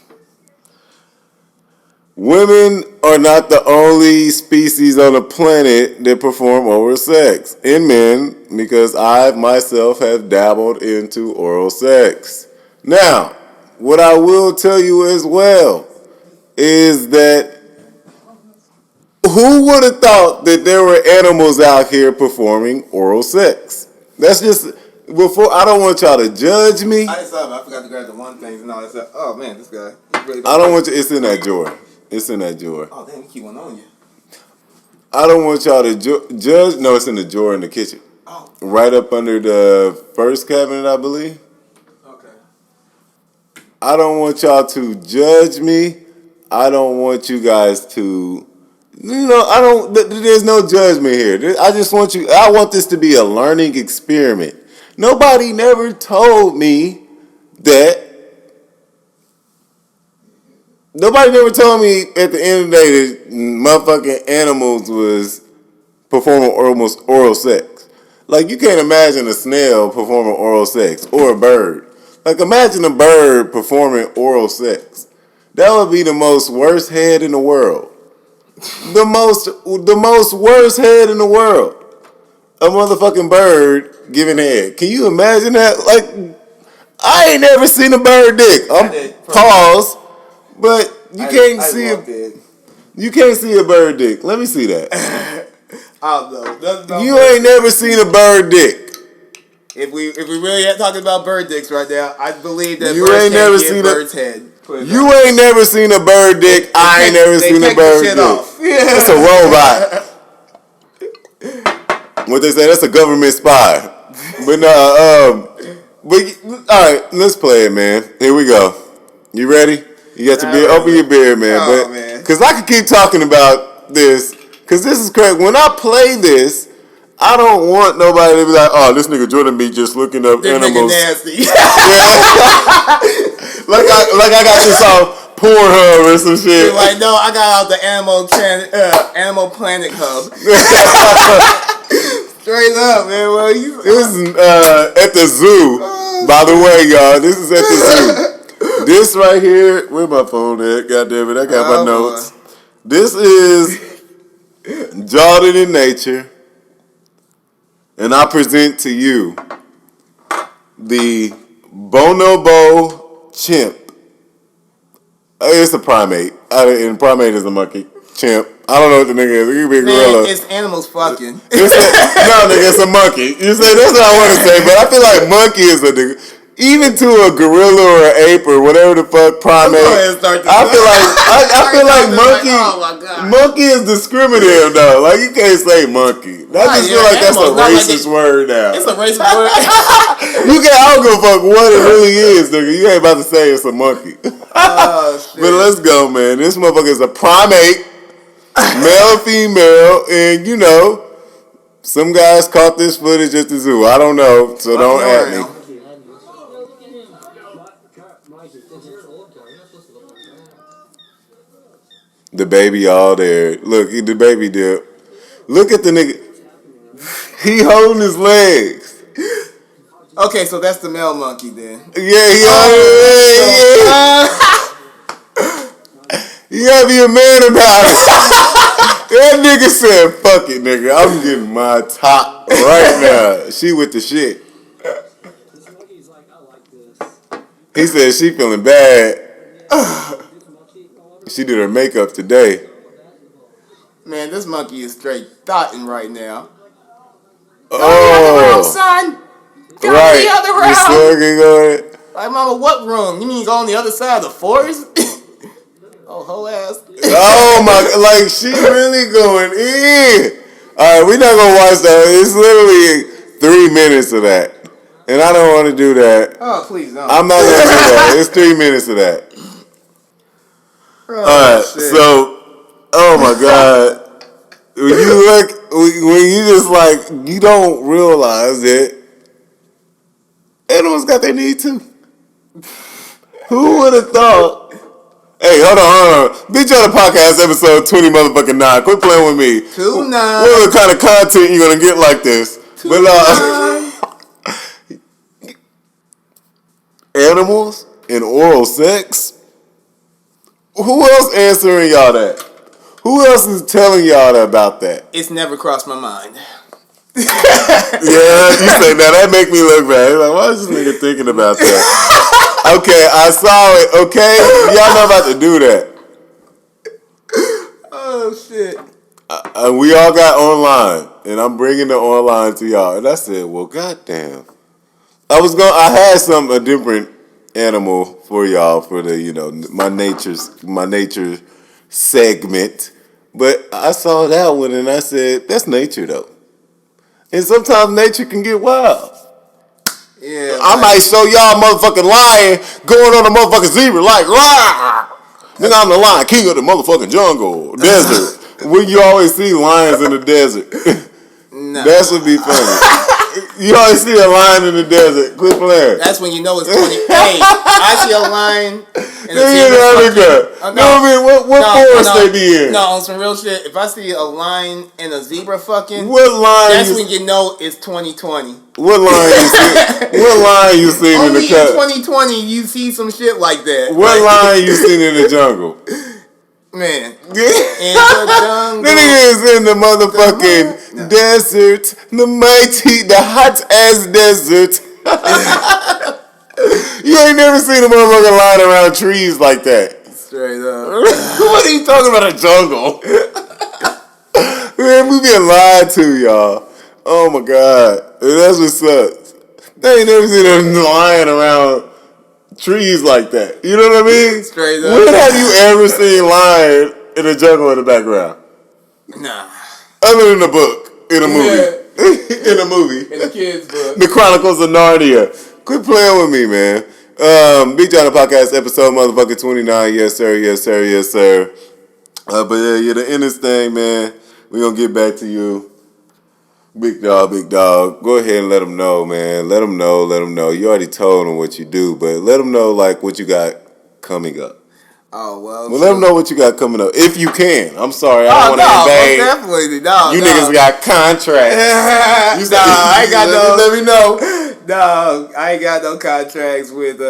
Women are not the only species on the planet that perform oral sex in men, because I myself have dabbled into oral sex. Now, what I will tell you as well is that who would have thought that there were animals out here performing oral sex? That's just, before, I don't want y'all to judge me. I forgot to grab the one thing. And I said, oh man, this guy. Really I don't want you, it's in that drawer. It's in that drawer. Oh, damn, you keep one on you. I don't want y'all to judge. No, it's in the drawer in the kitchen. Oh. Right up under the first cabinet, I believe. Okay. I don't want y'all to judge me. I don't want you guys to, there's no judgment here. I just want I want this to be a learning experiment. Nobody never told me that. Nobody never told me at the end of the day that motherfucking animals was performing almost oral sex. Like, you can't imagine a snail performing oral sex, or a bird. Like, imagine a bird performing oral sex. That would be the most worst head in the world. The most worst head in the world. A motherfucking bird giving head. Can you imagine that? Like, I ain't never seen a bird dick. Pause. But you can't see a bird dick. Let me see that. I don't know. You ain't never seen a bird dick. If we really talking about bird dicks right now, I believe that you birds ain't never seen bird's head. You ain't never seen a bird dick. I ain't never seen a bird dick. It's a robot. What they say, that's a government spy. But no, all right, let's play it, man. Here we go. You ready? You got your beer. Open your beer, man. Oh, man. Because I could keep talking about this. Because this is correct. When I play this, I don't want nobody to be like, oh, this nigga Jordan be just looking up this animals. Nigga nasty. like I got this off Pornhub or some shit. You're like, no, I got out the Animal Planet Hub. Straight up, man. Well, this is at the zoo. By the way, y'all, this is at the zoo. This right here, where my phone at? God damn it, I got my notes. Boy. This is Jawhdin in nature, and I present to you the bonobo chimp. It's a primate, and primate is a monkey. Chimp. I don't know what the nigga is. It could be a gorilla. Man, it's animals fucking. No, nigga, it's a monkey. You say that's what I want to say, but I feel like monkey is a nigga. Even to a gorilla or an ape or whatever the fuck primate, I feel like monkey is discriminative though. Like, you can't say monkey. I just feel like that's a racist word now. It's a racist word. I don't give a fuck what it really is, nigga. You ain't about to say it's a monkey. Oh, shit. But let's go, man. This motherfucker is a primate, male, female, and some guys caught this footage at the zoo. I don't know, so don't at me. The baby all there. Look, the baby there. Look at the nigga. He holding his legs. Okay, so that's the male monkey then. Yeah, he You gotta be a man about it. That nigga said, fuck it, nigga. I'm getting my top right now. She with the shit. He said she feeling bad. She did her makeup today. Man, this monkey is straight thotting right now. Oh, the other room, son. Go right. The other room. You still can go in. Like, mama, what room? You mean go on the other side of the forest? Oh, whole ass. Oh my! Like, she really going in. All right, we're not gonna watch that. It's literally 3 minutes of that, and I don't want to do that. Oh, please don't. I'm not gonna do that. It's 3 minutes of that. Oh, all right, shit. So, oh my God, when you just like, you don't realize that animals got their need too. Who would have thought Hey, hold on. Beat You on the Podcast, episode 20 motherfucking 9. Quit playing with me. 29. What kind of content you gonna get like this? 29. Animals and oral sex? Who else answering y'all that? Who else is telling y'all about that? It's never crossed my mind. Yeah, you say that make me look bad. Like, why is this nigga thinking about that? Okay, I saw it. Okay, y'all know about to do that. Oh shit! We all got online, and I'm bringing the online to y'all. And I said, well, goddamn. I had a different animal for y'all for the my nature segment, but I saw that one and I said that's nature though, and sometimes nature can get wild. Yeah, I might show y'all motherfucking lion going on a motherfucking zebra like rah. Nigga, I'm the lion king of the motherfucking jungle desert. When you always see lions in the desert, that would be funny. You always see a lion in the desert. Quit playing. That's when you know it's 20. Hey, I see a lion in Africa. What forest they be in? No, on some real shit. If I see a lion and a zebra fucking, that's when you know it's 2020. What lion you see? What lion you seen in the cut? Only in 2020 you see some shit like that. What lion you seen in the jungle? Man, in the jungle. The nigga is in the motherfucking desert, the hot ass desert. You ain't never seen a motherfucker lying around trees like that. Straight up. What are you talking about, a jungle? Man, we being lied to, y'all. Oh my god, that's what sucks. They ain't never seen them lying around trees like that. You know what I mean? Straight up. When have you ever seen lion in a jungle in the background? Nah. Other than the book, in a movie. Yeah. In a movie. In the kids' book. The Chronicles of Narnia. Quit playing with me, man. Beat You on the Podcast, episode motherfucking 29. Yes, sir. Yes, sir. Yes, sir. But yeah, the end of this thing, man. We're going to get back to you. Big dog. Go ahead and let them know, man. Let them know. You already told them what you do, but let them know, like, what you got coming up. Oh, well. Let them know what you got coming up. If you can. I'm sorry. I don't want to invade. Definitely. No, you niggas got contracts. I ain't got no. Let me know. No, I ain't got no contracts with,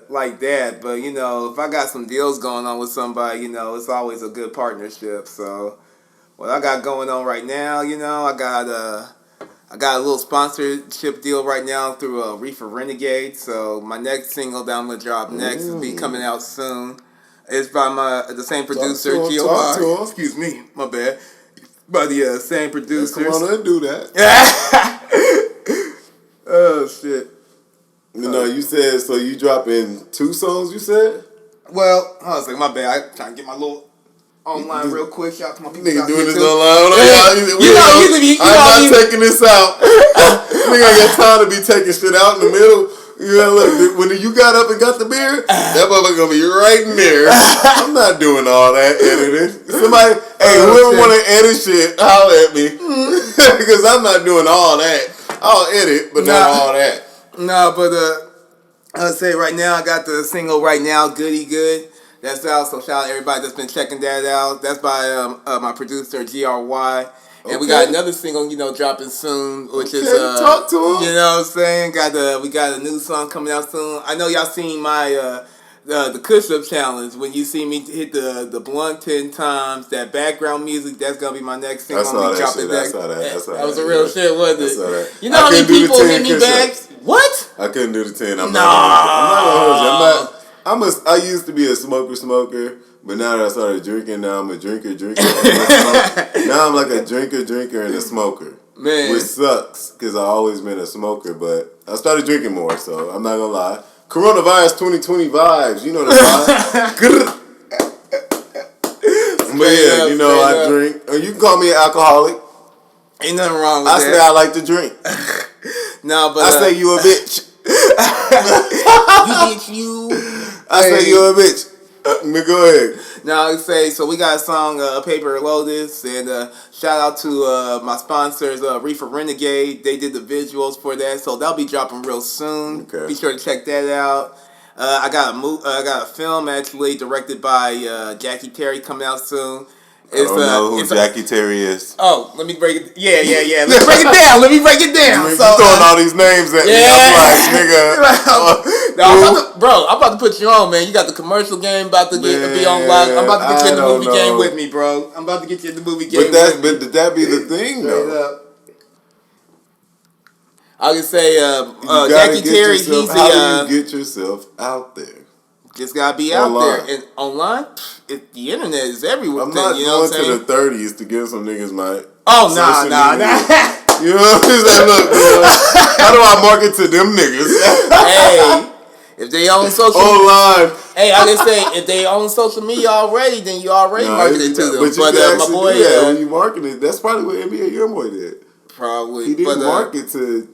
like that. But, if I got some deals going on with somebody, it's always a good partnership. So, what I got going on right now, I got a little sponsorship deal right now through Reefer Renegade. So, my next single that I'm going to drop next will be coming out soon. It's by the same producer, Jawhdin. Excuse me, my bad. By the same producer. Come on and do that. Oh, shit. You said, so you dropping 2 songs, you said? Well, hold on a second, my bad. I trying to get my little online real quick. Shout out to my people. Nigga doing this online. I'm not taking this out. Nigga ain't got time to be taking shit out in the middle. Look, when you got up and got the beer, that motherfucker gonna be right in there. I'm not doing all that editing. Somebody, whoever wanna edit shit, holler at me. Because I'm not doing all that. I'll edit, but not all that. No, but I'll say right now, I got the single right now, Goody Good. That's out, so shout out to everybody that's been checking that out. That's by my producer, GRY. And we got another single, dropping soon, which is talk to him. You know what I'm saying? We got a new song coming out soon. I know y'all seen my the push-up challenge. When you see me hit the blunt 10 times, that background music, that's gonna be my next single. I saw that shit. That was a real shit, wasn't it? I saw that. You know how many people hit me back? What? I couldn't do the 10. I'm not gonna hold you. I used to be a smoker, but now that I started drinking, now I'm a drinker. Now I'm like a drinker, and a smoker. Man. Which sucks, because I've always been a smoker, but I started drinking more, so I'm not gonna lie. Coronavirus 2020 vibes, you know the vibe. But yeah, I drink. You can call me an alcoholic. Ain't nothing wrong with that. I say I like to drink. No, but I say you a bitch. I say you a bitch. Go ahead. Now I say, so we got a song, Paper Lotus, and shout out to my sponsors, Reefer Renegade. They did the visuals for that, so that'll be dropping real soon. Okay. Be sure to check that out. I got a film actually directed by Jackie Terry coming out soon. I don't know who Jackie Terry is. Oh, let me break it. Yeah. Let me break it down. You throwing all these names at me. I'm like, nigga. I'm about to put you on, man. You got the commercial game about to be on lock. I'm about to get you in the movie game with me, bro. I'm about to get you in the movie game with me. But did that be the thing, though? I can say Jackie Terry, he's the... How do you get yourself out there? Just gotta be out there. And online, the internet is everywhere. I'm not going to the 30s to give some niggas my... Oh, nah. You know what I'm saying? Look, how do I market to them niggas? Hey, if they own social online. Hey, I can say, if they own social media already, then you already marketed to them. But my boy, when you marketed, that's probably what NBA Youngboy did. Probably. He didn't market to...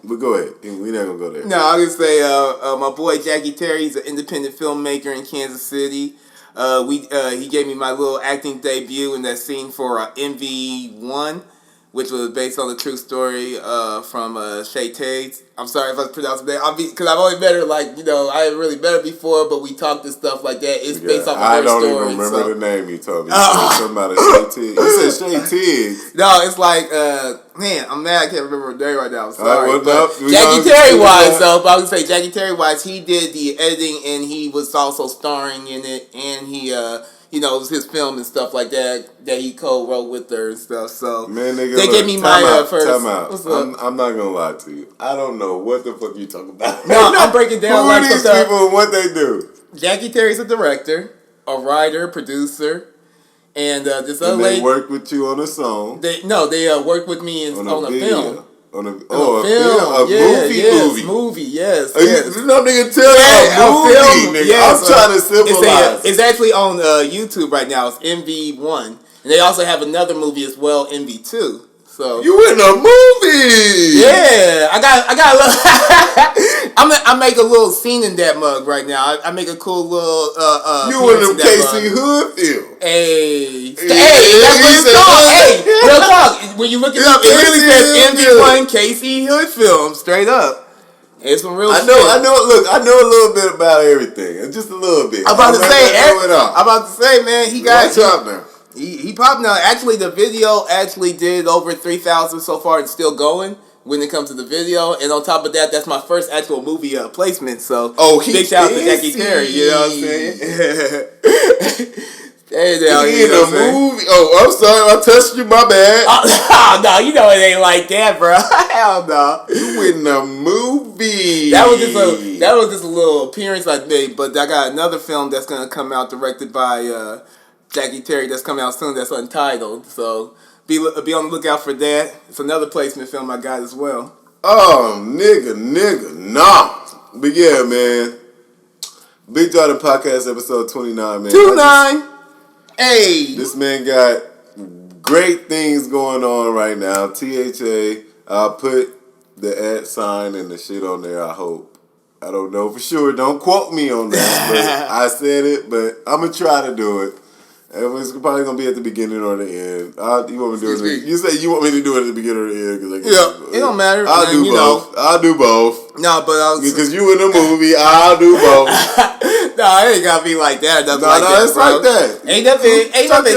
But go ahead. We're not going to go there. No, I was going to say, my boy Jackie Terry, he's an independent filmmaker in Kansas City. He gave me my little acting debut in that scene for MV1, which was based on the true story from Shay Tate. I'm sorry if I pronounced it name. Because I've only met her, I haven't really met her before, but we talked and stuff like that. It's based off of her story. I don't even remember the name you told me. Somebody Shay Tate. You said Shay Tate. No, it's like, man, I'm mad I can't remember her name right now. I'm sorry. What's up? Jackie Terry-wise, though, but I was going to say Jackie Terry-wise, he did the editing and he was also starring in it, and he, it was his film and stuff like that he co-wrote with her and stuff. So man, nigga, they gave me my first. Time out. I'm not gonna lie to you. I don't know what the fuck you talking about. No, I'm breaking down who are these people and what they do. Jackie Terry's a director, a writer, producer, and this other lady. They worked with you on a song. They worked with me on a film. On a film. Movie, yes. You know, nigga, tell me a movie, nigga. Yes, I'm trying to symbolize. It's actually on YouTube right now. It's MV1. And they also have another movie as well, MV2. So you in a movie? Yeah, I got a little. I make a little scene in that mug right now. I make a cool little. You in the KC Hood film? Hey, that's what it's called. Hey, real talk. When you look it up, it really says MV1 KC Hood film, straight up. It's some real. I know. Look, I know a little bit about everything. Just a little bit. I'm about to say, man, he got top now. He popped now. Actually, the video actually did over 3,000 so far. It's still going when it comes to the video. And on top of that, that's my first actual movie placement. So big shout out to Jackie Terry. You know what I'm saying? He in a movie. Oh, I'm sorry. I touched you. My bad. Oh, no, you know it ain't like that, bro. Hell no. You in a movie. That was just a little appearance I made. But I got another film that's gonna come out directed by Jackie Terry that's coming out soon. That's untitled. So be on the lookout for that. It's another placement film I got as well. Oh, nigga, nah. But yeah, man. Big Jawhdin Podcast episode 29, man. 29. Hey, this man got great things going on right now. THA, I'll put the @ sign and the shit on there, I hope. I don't know for sure. Don't quote me on that. But I said it, but I'm going to try to do it. It's probably going to be at the beginning or the end. You want me to do it? You say you want me to do it at the beginning or the end? It don't matter. I'll do both. I'll do both. No, but because you in a movie, I'll do both. No, it ain't gotta be like that. Nothing it's like that. Ain't nothing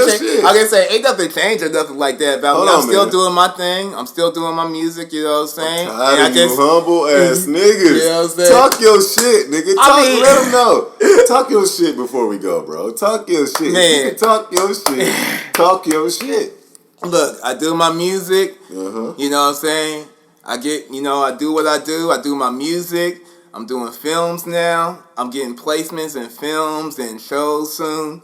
changed. I can say ain't nothing changed or nothing like that about me. I'm still doing my thing. I'm still doing my music. You know what I'm saying? You humble ass niggas. You know what I'm saying? Talk your shit, nigga. Let them know. Talk your shit before we go, bro. Talk your shit. Man. Talk your shit. Talk your shit. Look, I do my music. You know what I'm saying? I do what I do. I do my music. I'm doing films now. I'm getting placements in films and shows soon.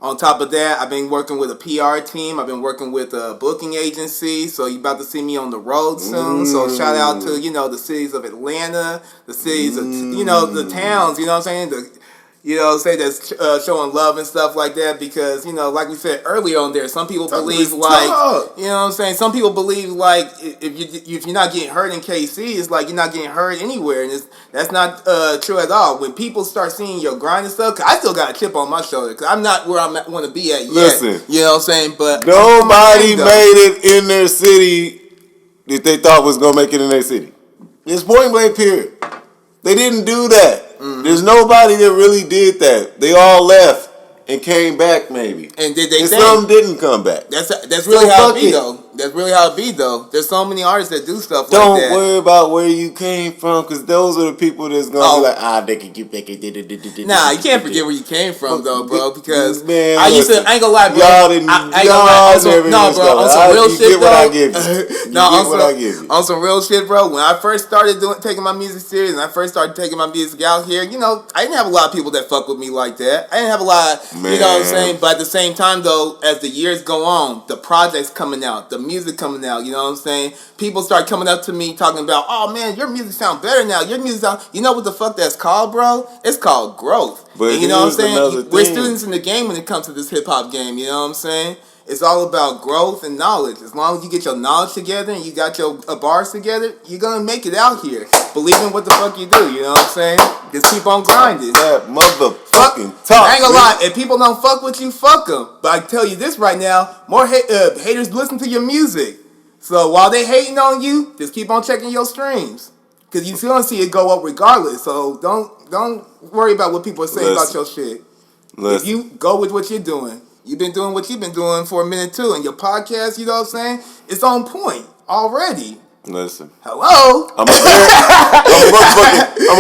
On top of that, I've been working with a PR team. I've been working with a booking agency. So you're about to see me on the road soon. So shout out to, the cities of Atlanta, the cities of, the towns, you know what I'm saying? That's showing love and stuff like that because, like we said earlier on there, some people believe some people believe like if you're not getting hurt in KC, it's like you're not getting hurt anywhere, and that's not true at all. When people start seeing your grind and stuff, cause I still got a chip on my shoulder because I'm not where I want to be at yet. Listen, you know what I'm saying? But nobody made it in their city that they thought was going to make it in their city. It's point blank period. They didn't do that. Mm-hmm. There's nobody that really did that. They all left and came back, maybe. And did they? And some didn't come back. That's really how it be, though. That's really how it be, though. There's so many artists that do stuff like that. Don't worry about where you came from, because those are the people that's gonna be like, they can keep making. Nah, you can't forget where you came from, though, bro. Because man, I ain't gonna lie, bro. Y'all didn't. No, bro. On some real shit, bro. I give you. On some real shit, bro. When I first started taking my music serious, and I first started taking my music out here, I didn't have a lot of people that fuck with me like that. I didn't have a lot. Man. You know what I'm saying? But at the same time, though, as the years go on, the projects coming out, the music coming out, you know what I'm saying? People start coming up to me talking about, oh man, your music sound better now. Your music sound, you know what the fuck that's called, bro? It's called growth. But and you know what I'm saying? We're students in the game when it comes to this hip hop game, you know what I'm saying? It's all about growth and knowledge. As long as you get your knowledge together and you got your bars together, you're gonna make it out here. Believe in what the fuck you do, you know what I'm saying? Just keep on grinding. That motherfucking talk. I ain't gonna lie, if people don't fuck with you, fuck them. But I can tell you this right now, more haters listen to your music. So while they hating on you, just keep on checking your streams. Because you're gonna see it go up regardless. So don't worry about what people are saying about your shit. If you go with what you're doing. You've been doing what you've been doing for a minute too, and your podcast, you know what I'm saying? It's on point already. Listen. Hello? I'm a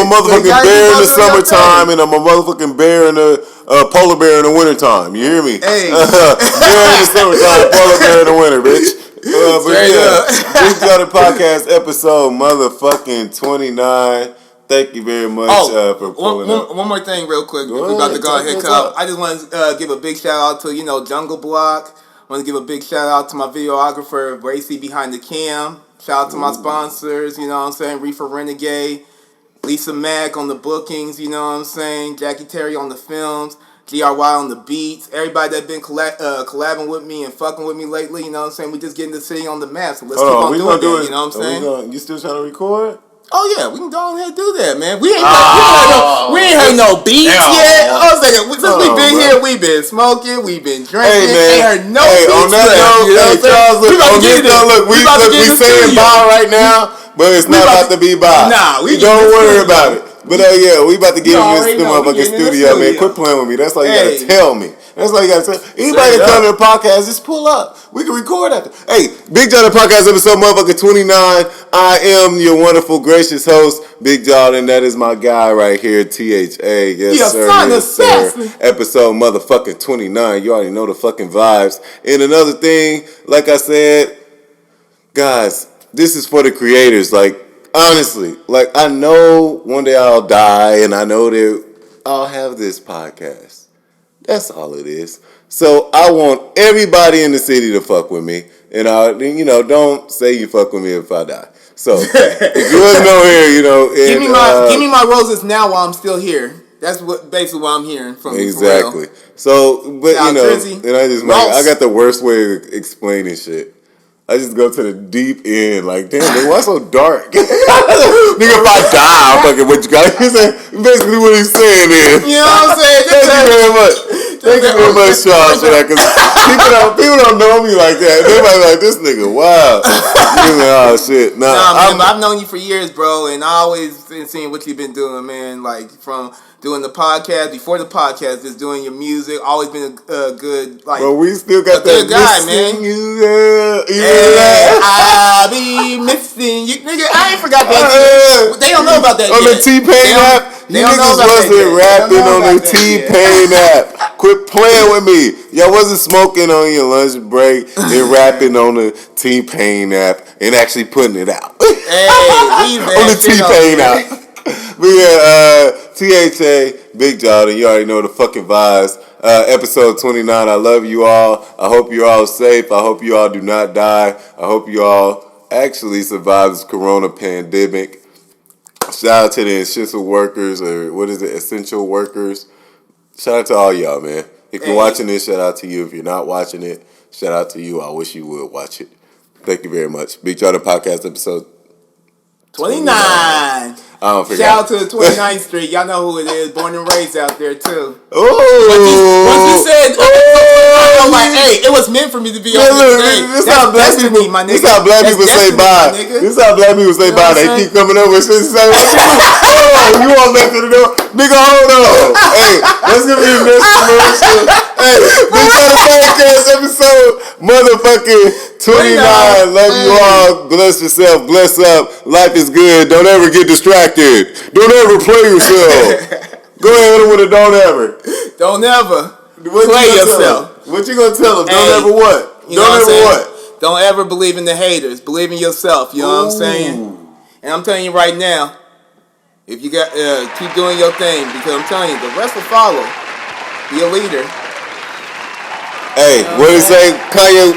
motherfucking bear in the summertime, and I'm a motherfucking bear in the polar bear in the wintertime. You hear me? Hey. Bear in the summertime, polar bear in the winter, bitch. Big Jawhdin Podcast episode motherfucking 29. Thank you very much for pulling up. One more thing real quick. We're about to go ahead, Cup. I just want to give a big shout out to, Jungle Block. I want to give a big shout out to my videographer, Bracy behind the cam. Shout out to my sponsors, you know what I'm saying? Reefer Renegade, Lisa Mack on the bookings, you know what I'm saying? Jackie Terry on the films, GRY on the beats. Everybody that's been collabing with me and fucking with me lately, you know what I'm saying? We just getting the city on the map, so let's keep on doing that, you know what I'm saying? You still trying to record? Oh yeah, we can go ahead and do that, man. We ain't heard no beats yet. I was thinking, since we been here, we been smoking, we been drinking. Ain't heard no beats. On that note, Charles, look, we saying bye right now, but it's not about to be bye. Nah, we don't worry about it. But we about to get in this motherfucking studio, man. Quit playing with me. That's all you gotta tell me. That's all you gotta tell. Anybody that come to the podcast, just pull up. We can record after. Hey, Big Jawhdin Podcast episode motherfucking 29. I am your wonderful, gracious host, Big Jawhdin. That is my guy right here, THA. Yes, sir. Yes, sir. Episode motherfucking 29. You already know the fucking vibes. And another thing, like I said, guys, this is for the creators. Honestly, I know one day I'll die, and I know that I'll have this podcast. That's all it is. So I want everybody in the city to fuck with me, and don't say you fuck with me if I die. So if you wasn't on here, and, give me my roses now while I'm still here. That's basically what I'm hearing from you. Exactly. So, but and I got the worst way of explaining shit. I just go to the deep end, damn, nigga, why so dark? Nigga, if I die, I'll fucking what you got. Basically what he's saying is. You know what I'm saying? Thank you very much. Thank you very much, Charles, for that, because people don't know me like that. They might be like, this nigga, wow. Oh, shit. Nah, man, I've known you for years, bro, and I always been seeing what you've been doing, man, from doing the podcast, before the podcast, just doing your music, always been a good, Well, we still got that guy, man. I be missing you, nigga. I ain't forgot that. They don't know about that on yet. The T-Pain app? You niggas wasn't rapping on the T-Pain app. Quit playing with me. Y'all wasn't smoking on your lunch break and rapping on the T-Pain app and actually putting it out. Hey, on the T-Pain app. But yeah, THA, Big Jawhdin, you already know the fucking vibes. Episode 29, I love you all. I hope you're all safe. I hope you all do not die. I hope you all actually survive this corona pandemic. Shout out to the essential workers, or what is it, essential workers. Shout out to all y'all, man. If you're watching this, shout out to you. If you're not watching it, shout out to you. I wish you would watch it. Thank you very much. Big Jawhdin Podcast episode 29. I don't forget. Shout out to the 29th Street. Y'all know who it is. Born and raised out there too. Ooh. Once you said, I'm like, hey, it was meant for me to be on this day. This how black people, my nigga. This how black people say bye. This how black people say bye. They keep coming over and shit. Say, hold on, you want back to the door? Nigga, hold on. Hey, that's gonna be the next commercial. Hey, this is the podcast episode, motherfucking 29. Love you all. Bless yourself. Bless up. Life is good. Don't ever get distracted. Don't ever play yourself. Go ahead with it. Don't ever. Don't ever play yourself. What you gonna tell them? Don't ever what? Don't ever what? Don't ever believe in the haters. Believe in yourself. You know what I'm saying? And I'm telling you right now, if you got keep doing your thing, because I'm telling you, the rest will follow. Be a leader. Hey, what did he say? Kanye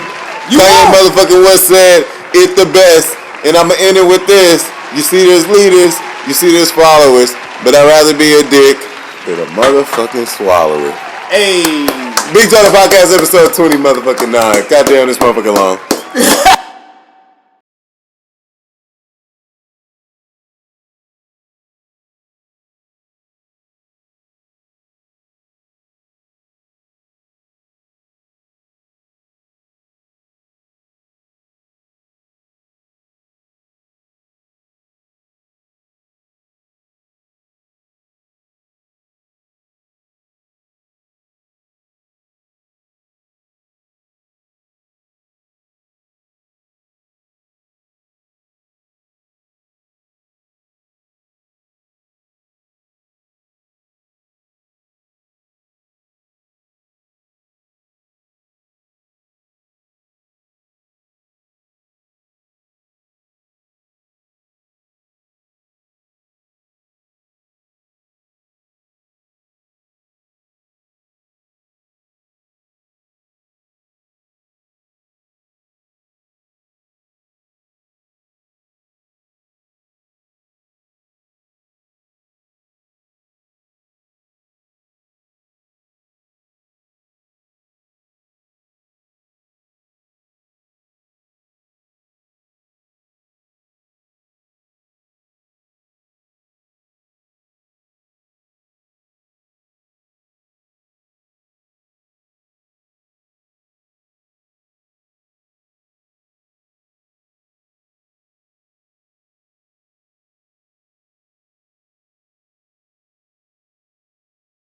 motherfucking once said, "It's the best." And I'ma end it with this. You see there's leaders, you see there's followers, but I'd rather be a dick than a motherfucking swallower. Hey. Big Talk Podcast episode 20 motherfucking 9. Goddamn, this motherfucking long.